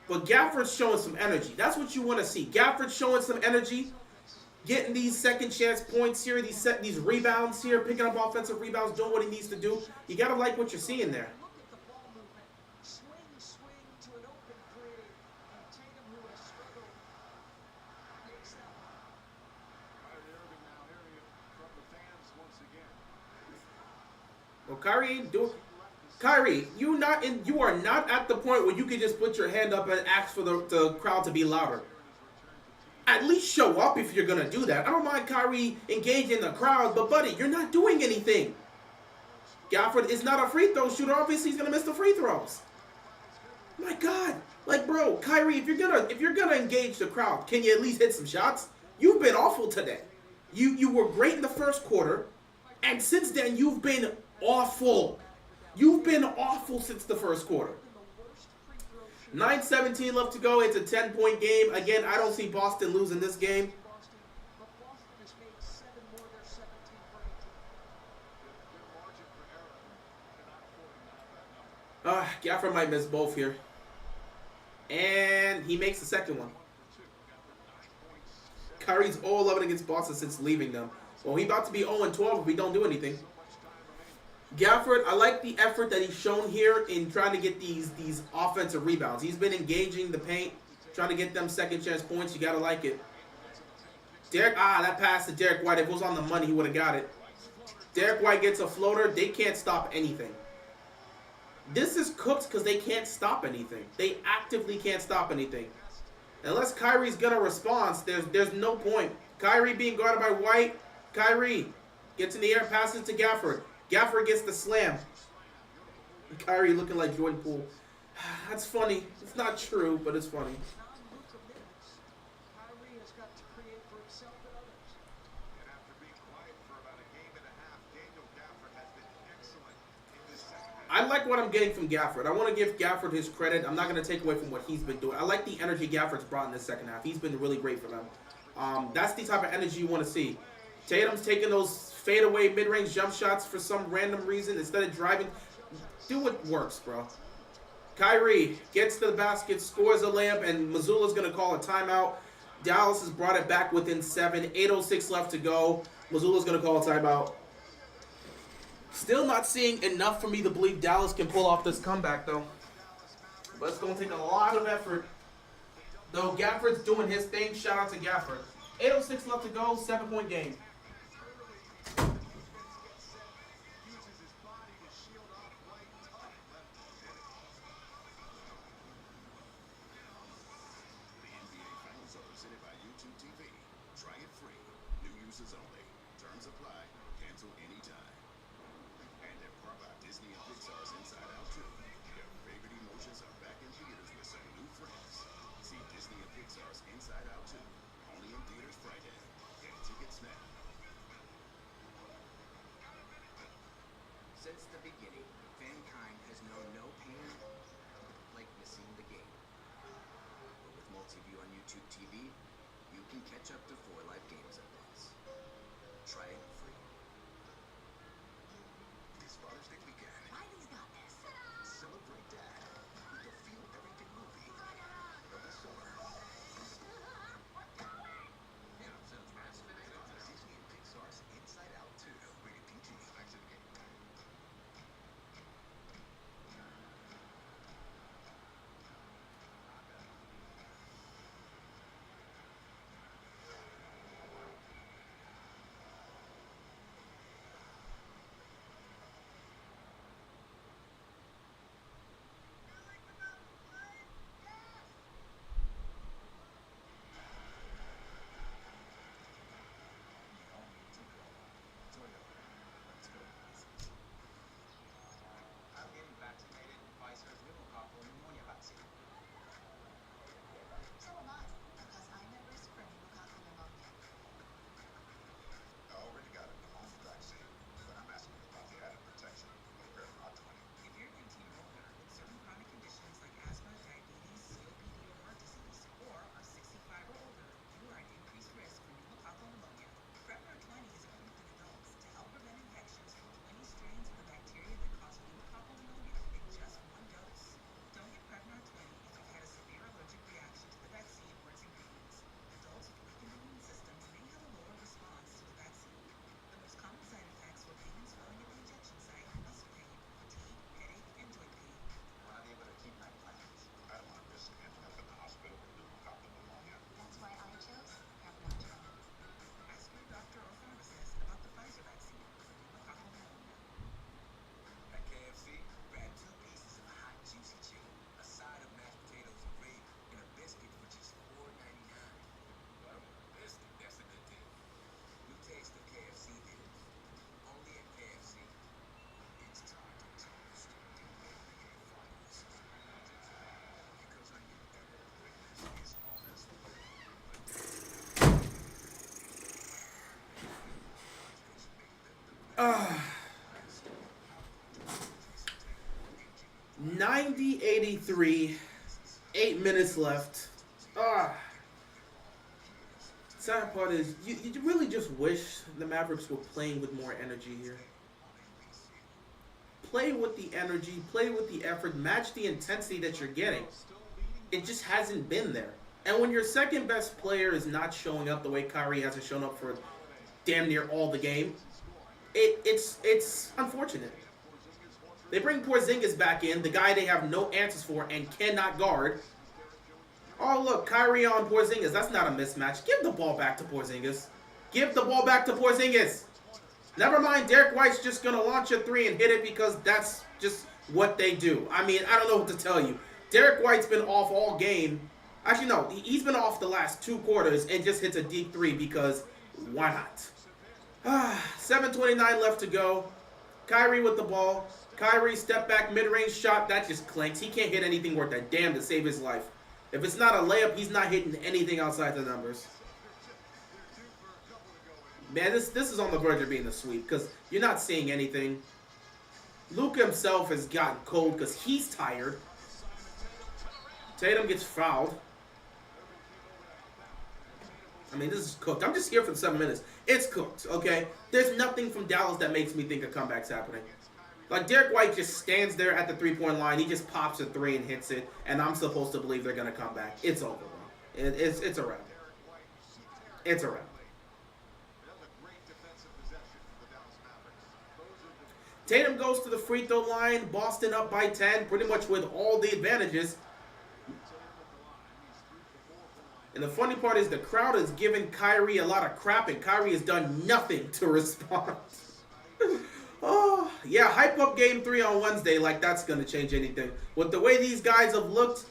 But Gafford's showing some energy. That's what you want to see. Gafford's showing some energy. Getting these second chance points here. These rebounds here. Picking up offensive rebounds. Doing what he needs to do. You got to like what you're seeing there. Well, Kyrie ain't doing. Kyrie, you are not at the point where you can just put your hand up and ask for the crowd to be louder. At least show up if you're gonna do that. I don't mind Kyrie engaging the crowd, but buddy, you're not doing anything. Gafford is not a free throw shooter. Obviously, he's gonna miss the free throws. My God, like, bro, Kyrie, if you're gonna engage the crowd, can you at least hit some shots? You've been awful today. You were great in the first quarter, and since then you've been awful. You've been awful since the first quarter. 9:17 left to go. It's a 10-point game. Again, I don't see Boston losing this game. Gafford might miss both here. And he makes the second one. Kyrie's 0-11 against Boston since leaving them. Well, he's about to be 0-12 if we don't do anything. Gafford, I like the effort that he's shown here in trying to get these offensive rebounds. He's been engaging the paint, trying to get them second chance points. You got to like it. That pass to Derek White. If it was on the money, he would have got it. Derek White gets a floater. They can't stop anything. This is cooked because they can't stop anything. They actively can't stop anything. Unless Kyrie's gonna respond, there's no point. Kyrie being guarded by White. Kyrie gets in the air, passes to Gafford. Gafford gets the slam. Kyrie looking like Jordan Poole. That's funny. It's not true, but it's funny. Non-neutral minutes, Kyrie has got to create for himself and others. And after being quiet for about a game and a half, Daniel Gafford has been excellent in this second half. I like what I'm getting from Gafford. I want to give Gafford his credit. I'm not going to take away from what he's been doing. I like the energy Gafford's brought in the second half. He's been really great for them. That's the type of energy you want to see. Tatum's taking those fadeaway mid-range jump shots for some random reason instead of driving. Do what works, bro. Kyrie gets to the basket, scores a layup, and Missoula's going to call a timeout. Dallas has brought it back within 7. 8:06 left to go. Missoula's going to call a timeout. Still not seeing enough for me to believe Dallas can pull off this comeback, though. But it's going to take a lot of effort. Though Gafford's doing his thing. Shout out to Gafford. 8:06 left to go. 7-point game. Uses his body to shield off White. Tough left-handed. The NBA Finals are presented by YouTube TV. Try it free. New users only. Terms apply. Cancel anytime. And they're brought by Disney and Pixar's Inside Out 2. Your favorite emotions are back in theaters with some new friends. See Disney and Pixar's Inside Out 2. Only in theaters Friday. Get tickets now. Since the beginning, mankind has known no pain like missing the game. But with multi-view on YouTube TV, you can catch up to 4 live games at once. Try it free. This Father's Day weekend, Riley's got this. celebrate Dad with the Feel Everything movie of the summer. Disney and Pixar's Inside Out 2. Rated PG. Back to the game. I'm getting vaccinated. Pfizer's pneumococcal pneumonia vaccine. So am I, because I'm at risk for pneumococcal pneumonia. I already got a pneumonia vaccine, but I'm asking about the added protection of Prevnar 20. If you're 19 or older with certain chronic conditions like asthma, diabetes, COPD, or heart disease, or are 65 or older, you are at increased risk for pneumococcal pneumonia. Prevnar 20 is approved in adults to help prevent infections from 20 strains of the bacteria that cause pneumococcal pneumonia in just 1 dose. Don't get Prevnar 20 if you've had a severe allergic reaction to the vaccine or its ingredients. Adults with weakened immune systems may have a lower response to the vaccine. The most common side effects were pain and swelling at the injection site, muscle pain, fatigue, headache, and joint pain. Will I be able to keep my plans? I don't want to risk ending up in the hospital with pneumococcal pneumonia. That's why I chose Prevnar 20. Ask your doctor or pharmacist about the Pfizer vaccine for pneumococcal pneumonia. At KFC, grab 2 pieces of hot, juicy chicken, a side of mashed potatoes and gravy, and a biscuit for just $4.99. Well, biscuit, that's a good deal. New taste of KFC deals. Only at KFC. It's time to toast the NBA Finals. Because I knew every greatness is almost Ah. 90-83. 8 minutes left. Sad part is you really just wish the Mavericks were playing with more energy here. Play with the energy, play with the effort, match the intensity that you're getting. It just hasn't been there. And when your second best player is not showing up the way Kyrie hasn't shown up for damn near all the game, it's unfortunate. They bring Porzingis back in, the guy they have no answers for and cannot guard. Oh, look, Kyrie on Porzingis. That's not a mismatch. Give the ball back to Porzingis. Give the ball back to Porzingis. Never mind, Derek White's just going to launch a 3 and hit it because that's just what they do. I mean, I don't know what to tell you. Derek White's been off all game. Actually, no, he's been off the last 2 quarters and just hits a deep 3 because why not? 7:29 left to go. Kyrie with the ball. Kyrie step back mid-range shot. That just clanks. He can't hit anything worth a damn to save his life. If it's not a layup, he's not hitting anything outside the numbers. Man, this is on the verge of being a sweep because you're not seeing anything. Luka himself has gotten cold because he's tired. Tatum gets fouled. I mean, this is cooked. I'm just here for the 7 minutes. It's cooked, okay? There's nothing from Dallas that makes me think a comeback's happening. Like, Derek White just stands there at the 3-point line. He just pops a 3 and hits it, and I'm supposed to believe they're going to come back. It's over, bro. It's a wrap. It's a wrap. Tatum goes to the free throw line. Boston up by 10, pretty much with all the advantages. And the funny part is the crowd is giving Kyrie a lot of crap, and Kyrie has done nothing to respond. Oh, yeah, hype up Game 3 on Wednesday like that's going to change anything. With the way these guys have looked,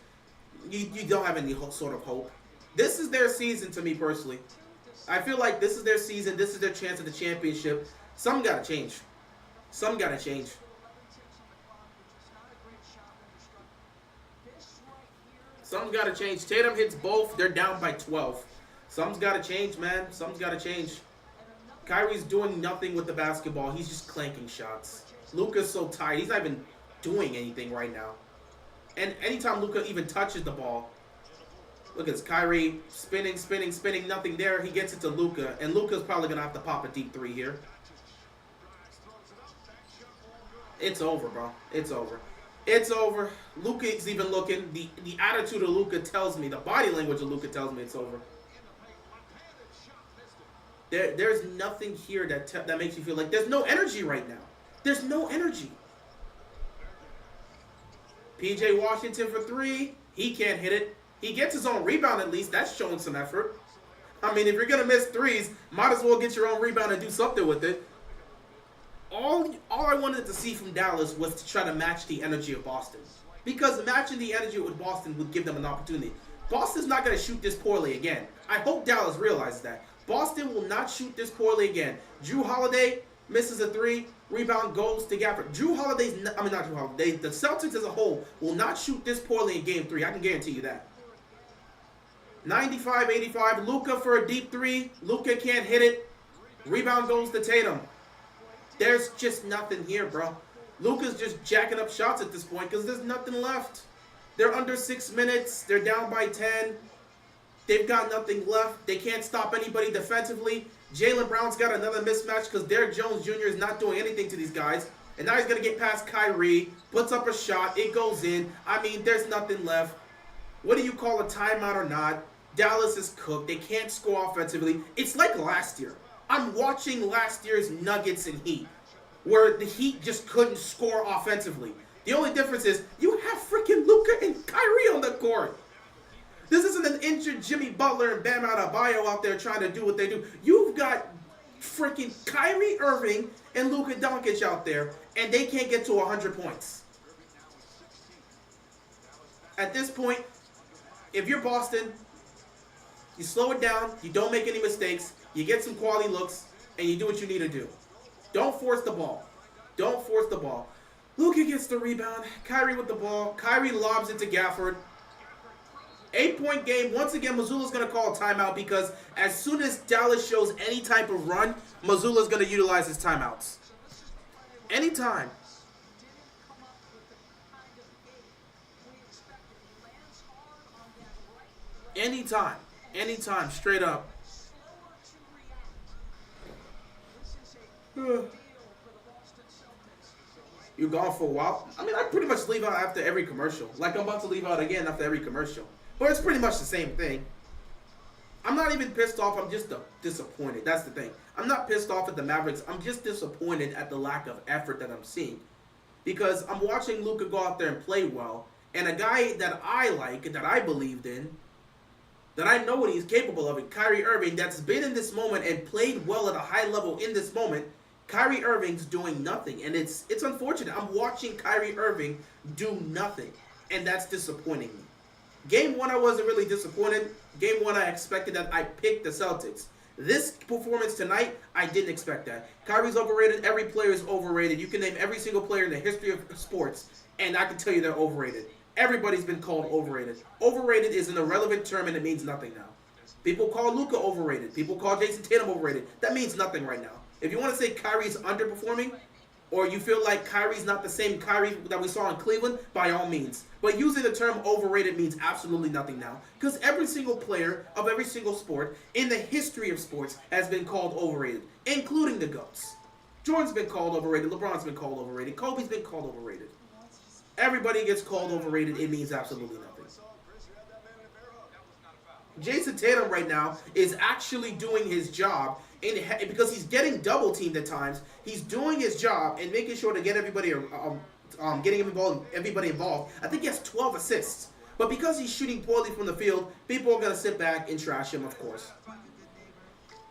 you don't have any sort of hope. This is their season to me personally. I feel like this is their season. This is their chance at the championship. Something got to change. Something got to change. Something's got to change. Tatum hits both. They're down by 12. Something's got to change, man. Something's got to change. Kyrie's doing nothing with the basketball. He's just clanking shots. Luka's so tired. He's not even doing anything right now. And anytime Luka even touches the ball, look, it's Kyrie spinning, nothing there. He gets it to Luka, and Luka's probably going to have to pop a deep 3 here. It's over, bro. It's over. It's over. Luka's even looking. The attitude of Luka tells me, the body language of Luka tells me it's over. There's nothing here that makes you feel like there's no energy right now. There's no energy. PJ Washington for 3. He can't hit it. He gets his own rebound at least. That's showing some effort. I mean, if you're going to miss 3s, might as well get your own rebound and do something with it. All I wanted to see from Dallas was to try to match the energy of Boston. Because matching the energy with Boston would give them an opportunity. Boston's not going to shoot this poorly again. I hope Dallas realizes that. Boston will not shoot this poorly again. Drew Holiday misses a 3. Rebound goes to Gafford. The Celtics as a whole will not shoot this poorly in Game 3. I can guarantee you that. 95-85. Luka for a deep 3. Luka can't hit it. Rebound goes to Tatum. There's just nothing here, bro. Luka's just jacking up shots at this point because there's nothing left. They're under 6 minutes. They're down by 10. They've got nothing left. They can't stop anybody defensively. Jaylen Brown's got another mismatch because Derrick Jones Jr. is not doing anything to these guys. And now he's going to get past Kyrie. Puts up a shot. It goes in. I mean, there's nothing left. What do you call a timeout or not? Dallas is cooked. They can't score offensively. It's like last year. I'm watching last year's Nuggets and Heat, where the Heat just couldn't score offensively. The only difference is you have freaking Luka and Kyrie on the court. This isn't an injured Jimmy Butler and Bam Adebayo out there trying to do what they do. You've got freaking Kyrie Irving and Luka Doncic out there, and they can't get to 100 points. At this point, if you're Boston, you slow it down, you don't make any mistakes, you get some quality looks, and you do what you need to do. Don't force the ball. Don't force the ball. Luka gets the rebound. Kyrie with the ball. Kyrie lobs it to Gafford. 8-point game. Once again, Missoula's going to call a timeout because as soon as Dallas shows any type of run, Missoula's going to utilize his timeouts. Anytime. Anytime. Anytime. Straight up. You're gone for a while. I mean, I pretty much leave out after every commercial. Like I'm about to leave out again after every commercial. But it's pretty much the same thing. I'm not even pissed off. I'm just disappointed. That's the thing. I'm not pissed off at the Mavericks. I'm just disappointed at the lack of effort that I'm seeing. Because I'm watching Luka go out there and play well. And a guy that I like, that I believed in, that I know what he's capable of, and Kyrie Irving, that's been in this moment and played well at a high level in this moment, Kyrie Irving's doing nothing, and it's unfortunate. I'm watching Kyrie Irving do nothing, and that's disappointing me. Game 1, I wasn't really disappointed. Game 1, I expected that. I picked the Celtics. This performance tonight, I didn't expect that. Kyrie's overrated. Every player is overrated. You can name every single player in the history of sports, and I can tell you they're overrated. Everybody's been called overrated. Overrated is an irrelevant term, and it means nothing now. People call Luka overrated. People call Jason Tatum overrated. That means nothing right now. If you want to say Kyrie's underperforming, or you feel like Kyrie's not the same Kyrie that we saw in Cleveland, by all means. But using the term overrated means absolutely nothing now. Because every single player of every single sport in the history of sports has been called overrated, including the GOATs. Jordan's been called overrated. LeBron's been called overrated. Kobe's been called overrated. Everybody gets called overrated. It means absolutely nothing. Jason Tatum right now is actually doing his job because he's getting double teamed at times. He's doing his job and making sure to get everybody involved. I think he has 12 assists. But because he's shooting poorly from the field, people are going to sit back and trash him, of course.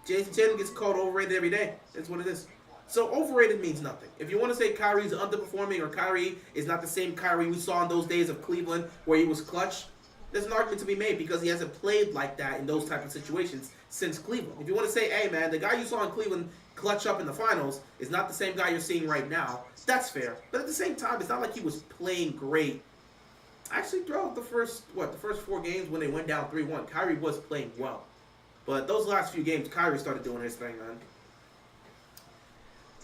Jason Tatum gets called overrated every day. That's what it is. So overrated means nothing. If you want to say Kyrie's underperforming or Kyrie is not the same Kyrie we saw in those days of Cleveland where he was clutch, there's an argument to be made because he hasn't played like that in those type of situations since Cleveland. If you want to say, hey man, the guy you saw in Cleveland clutch up in the finals is not the same guy you're seeing right now, that's fair. But at the same time, it's not like he was playing great. Actually, throughout the first 4 games when they went down 3-1, Kyrie was playing well. But those last few games, Kyrie started doing his thing, man.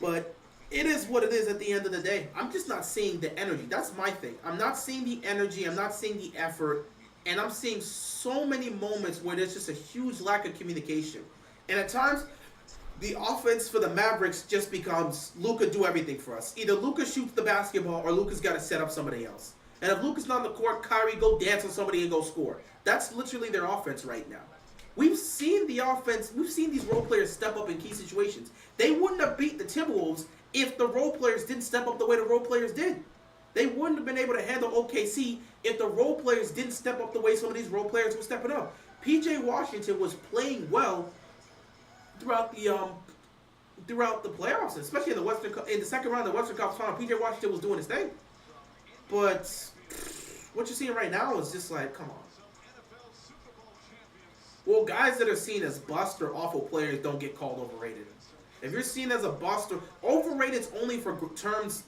But it is what it is at the end of the day. I'm just not seeing the energy. That's my thing. I'm not seeing the energy. I'm not seeing the effort. And I'm seeing so many moments where there's just a huge lack of communication. And at times, the offense for the Mavericks just becomes Luka do everything for us. Either Luka shoots the basketball or Luka's got to set up somebody else. And if Luka's not on the court, Kyrie go dance on somebody and go score. That's literally their offense right now. We've seen the offense, we've seen these role players step up in key situations. They wouldn't have beat the Timberwolves if the role players didn't step up the way the role players did. They wouldn't have been able to handle OKC if the role players didn't step up the way some of these role players were stepping up. PJ Washington was playing well throughout the playoffs, especially in the second round of the Western Conference Final. PJ Washington was doing his thing. But what you're seeing right now is just like, come on. Well, guys that are seen as bust or awful players don't get called overrated. If you're seen as a bust or overrated, it's only for terms.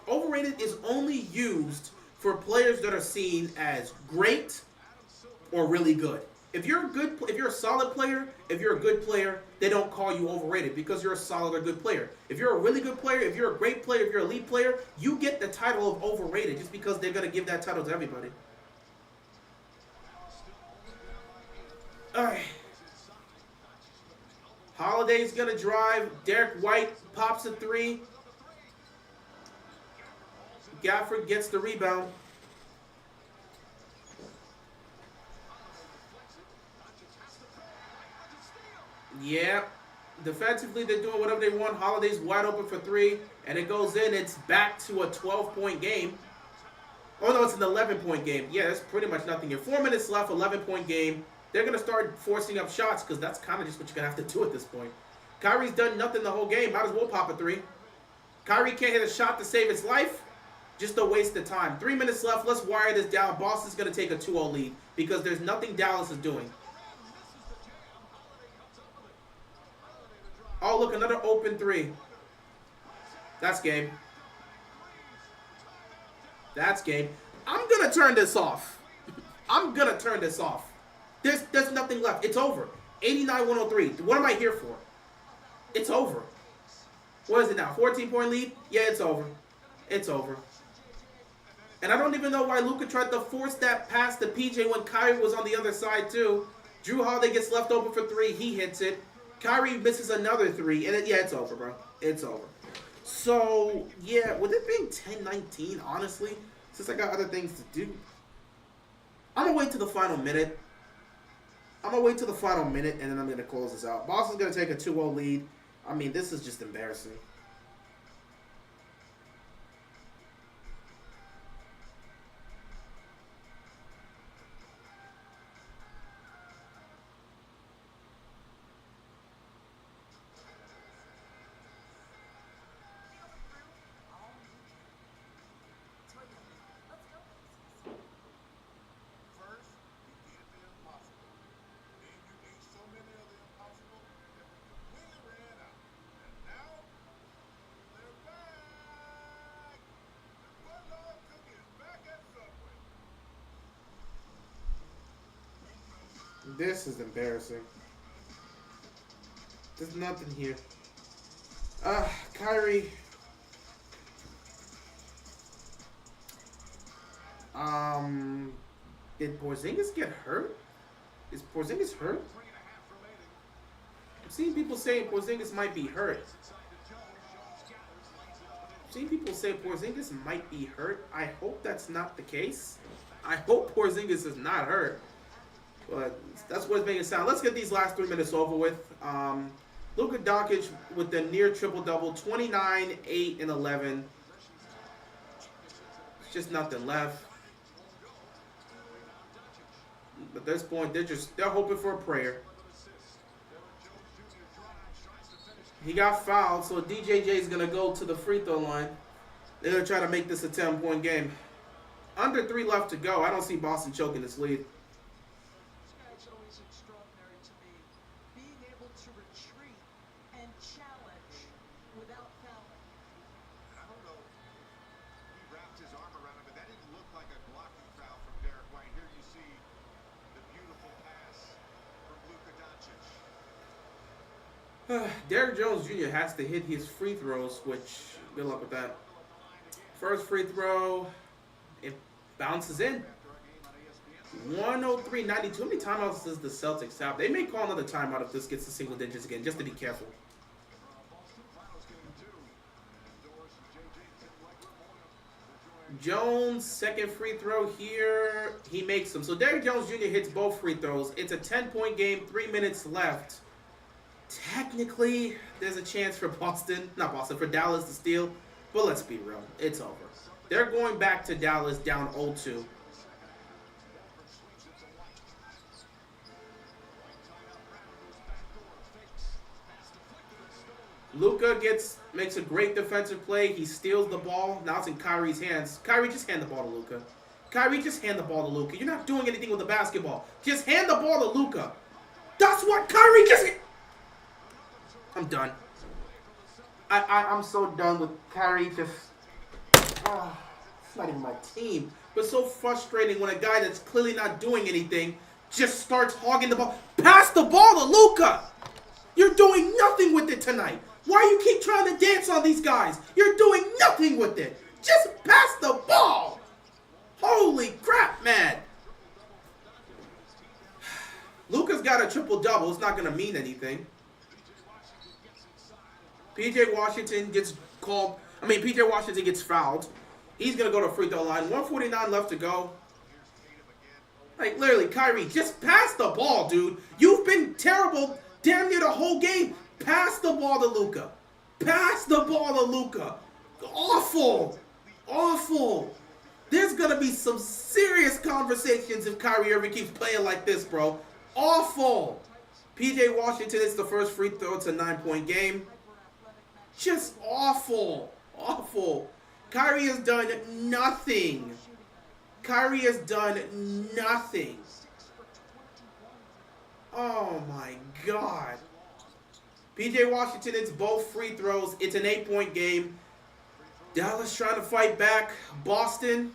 Overrated is only used for players that are seen as great or really good. If you're a solid player, if you're a good player, they don't call you overrated because you're a solid or good player. If you're a really good player, if you're a great player, if you're a elite player, you get the title of overrated just because they're going to give that title to everybody. All right. Holiday's going to drive. Derek White pops a 3. Gafford gets the rebound. Yeah. Defensively, they're doing whatever they want. Holiday's wide open for 3. And it goes in. It's back to a 12-point game. Oh, no, it's an 11-point game. Yeah, that's pretty much nothing here. 4 minutes left, 11-point game. They're going to start forcing up shots because that's kind of just what you're going to have to do at this point. Kyrie's done nothing the whole game. Might as well pop a 3. Kyrie can't hit a shot to save his life. Just a waste of time. 3 minutes left. Let's wire this down. Boston's going to take a 2-0 lead because there's nothing Dallas is doing. Oh, look, another open 3. That's game. That's game. I'm going to turn this off. I'm going to turn this off. There's nothing left. It's over. 89-103. What am I here for? It's over. What is it now? 14-point lead? Yeah, it's over. It's over. And I don't even know why Luka tried to force that pass to PJ when Kyrie was on the other side too. Drew Holiday gets left open for 3. He hits it. Kyrie misses another 3. And yeah, it's over, bro. It's over. So, yeah, with it being 10-19, honestly, since I got other things to do, I'm going to wait till the final minute. And then I'm going to close this out. Boston's going to take a 2-0 lead. I mean, this is just embarrassing. This is embarrassing. There's nothing here. Kyrie. Did Porzingis get hurt? Is Porzingis hurt? I'm seeing people say Porzingis might be hurt. I'm seeing people say Porzingis might be hurt. I hope that's not the case. I hope Porzingis is not hurt. But that's what it's making it sound. Let's get these last 3 minutes over with. Luka Doncic with the near triple-double, 29, 8, and 11. It's just nothing left. At this point, they're hoping for a prayer. He got fouled, so DJJ is going to go to the free throw line. They're going to try to make this a 10-point game. Under 3 left to go. I don't see Boston choking this lead. This guy's always extraordinary to me. Being able to retreat and challenge without fouling. I don't know. He wrapped his arm around him, but that didn't look like a blocking foul from Derek White. Here you see the beautiful pass from Luka Doncic. Derrick Jones Jr. has to hit his free throws, which, good luck with that. First free throw, it bounces in. 103-92. How many timeouts does the Celtics have? They may call another timeout if this gets to single digits again, just to be careful. Jones, second free throw here. He makes them. So Derrick Jones Jr. hits both free throws. It's a 10-point game, 3 minutes left. Technically, there's a chance for for Dallas to steal. But let's be real. It's over. They're going back to Dallas down 0-2. Luka makes a great defensive play. He steals the ball. Now it's in Kyrie's hands. Kyrie, just hand the ball to Luka. Kyrie, just hand the ball to Luka. You're not doing anything with the basketball. Just hand the ball to Luka. That's what Kyrie just... I'm done. I'm so done with Kyrie just... it's not even my team. But so frustrating when a guy that's clearly not doing anything just starts hogging the ball. Pass the ball to Luka. You're doing nothing with it tonight. Why you keep trying to dance on these guys? You're doing nothing with it. Just pass the ball. Holy crap, man. Luka's got a triple-double. It's not going to mean anything. PJ Washington gets called. PJ Washington gets fouled. He's going to go to free throw line. 1:49 left to go. Like, literally, Kyrie, just pass the ball, dude. You've been terrible damn near the whole game. Pass the ball to Luka. Pass the ball to Luka. Awful. Awful. There's going to be some serious conversations if Kyrie ever keeps playing like this, bro. Awful. PJ Washington is the first free throw. It's a 9-point game. Just awful. Awful. Kyrie has done nothing. Kyrie has done nothing. Oh my God. PJ Washington, it's both free throws. It's an 8-point game. Dallas trying to fight back. Boston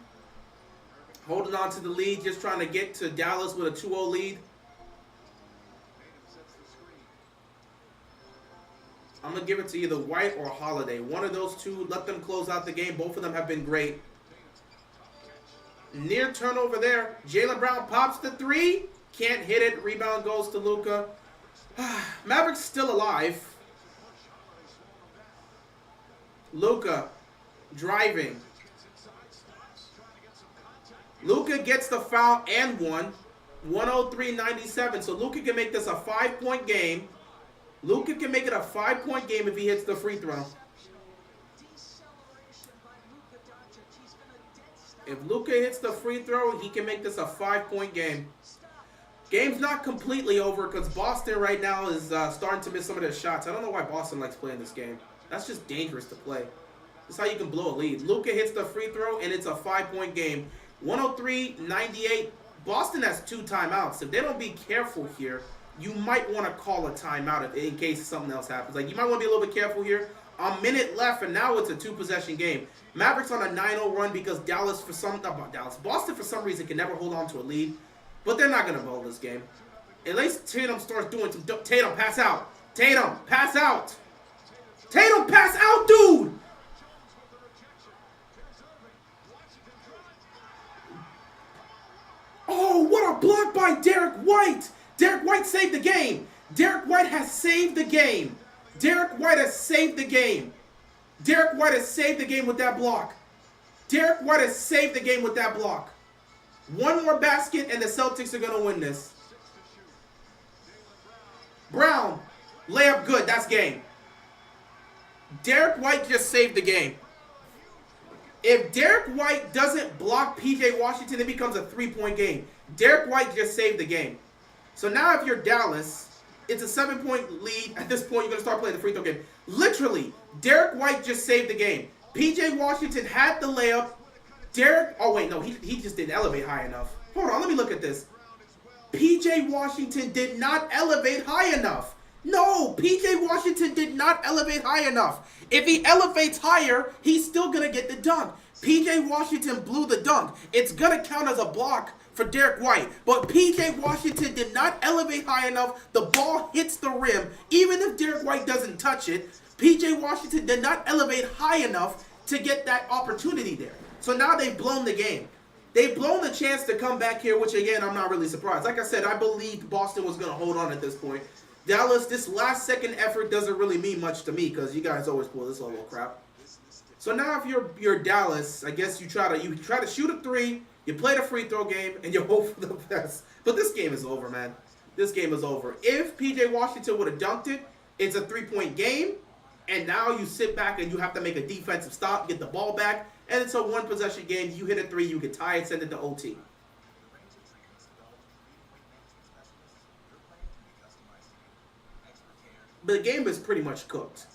holding on to the lead, just trying to get to Dallas with a 2-0 lead. I'm going to give it to either White or Holiday. One of those two, let them close out the game. Both of them have been great. Near turnover there. Jaylen Brown pops the 3. Can't hit it. Rebound goes to Luka. Mavericks still alive. Luka driving. Luka gets the foul and one. 103-97. So Luka can make this a 5-point game. Luka can make it a 5-point game if he hits the free throw. If Luka hits the free throw, he can make this a 5-point game. Game's not completely over because Boston right now is starting to miss some of their shots. I don't know why Boston likes playing this game. That's just dangerous to play. That's how you can blow a lead. Luka hits the free throw, and it's a 5-point game. 103-98. Boston has 2 timeouts. If they don't be careful here, you might want to call a timeout in case something else happens. Like, you might want to be a little bit careful here. A minute left, and now it's a 2-possession game. Mavericks on a 9-0 run because Boston for some reason can never hold on to a lead. But they're not going to blow this game. At least Tatum starts doing some... Tatum, pass out. Tatum, pass out. Tatum, pass out, dude. Oh, what a block by Derek White. Derek White saved the game. Derek White has saved the game. Derek White has saved the game. Derek White has saved the game with that block. Derek White has saved the game with that block. One more basket and the Celtics are going to win this. Brown, layup good. That's game. Derek White just saved the game. If Derek White doesn't block PJ Washington, it becomes a 3-point game. Derek White just saved the game. So now if you're Dallas, it's a 7-point lead. At this point, you're going to start playing the free throw game. Literally, Derek White just saved the game. PJ Washington had the layup. Oh wait, no, he just didn't elevate high enough. Hold on, let me look at this. PJ Washington did not elevate high enough. No, PJ Washington did not elevate high enough. If he elevates higher, he's still going to get the dunk. PJ Washington blew the dunk. It's going to count as a block for Derek White. But PJ Washington did not elevate high enough. The ball hits the rim. Even if Derek White doesn't touch it, PJ Washington did not elevate high enough to get that opportunity there. So now they've blown the game. They've blown the chance to come back here, which again, I'm not really surprised. Like I said, I believed Boston was going to hold on at this point. Dallas, this last second effort doesn't really mean much to me because you guys always pull this level of crap. So now if you're Dallas, I guess you try to shoot a 3, you play the free throw game, and you hope for the best. But this game is over, man. This game is over. If PJ Washington would have dunked it, it's a 3-point game, and now you sit back and you have to make a defensive stop, get the ball back, and it's a 1-possession game. You hit a 3, you can tie it, send it to OT. But the game is pretty much cooked.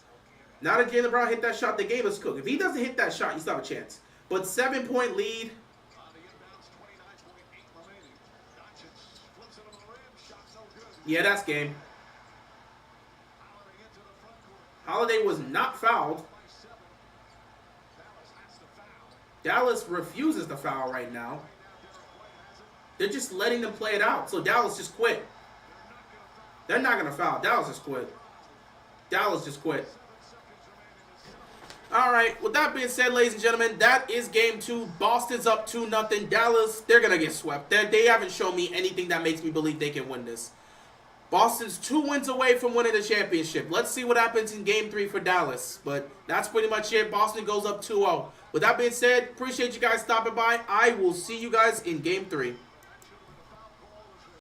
Now that Jaylen Brown hit that shot, the game is cooked. If he doesn't hit that shot, you still have a chance. But 7-point lead. Yeah, that's game. Holiday was not fouled. Dallas refuses to foul right now. They're just letting them play it out. So Dallas just quit. They're not going to foul. Dallas just quit. Dallas just quit. All right. With that being said, ladies and gentlemen, that is game 2. Boston's up 2-0. Dallas, they're going to get swept. They haven't shown me anything that makes me believe they can win this. Boston's 2 wins away from winning the championship. Let's see what happens in game 3 for Dallas. But that's pretty much it. Boston goes up 2-0. With that being said, appreciate you guys stopping by. I will see you guys in game 3.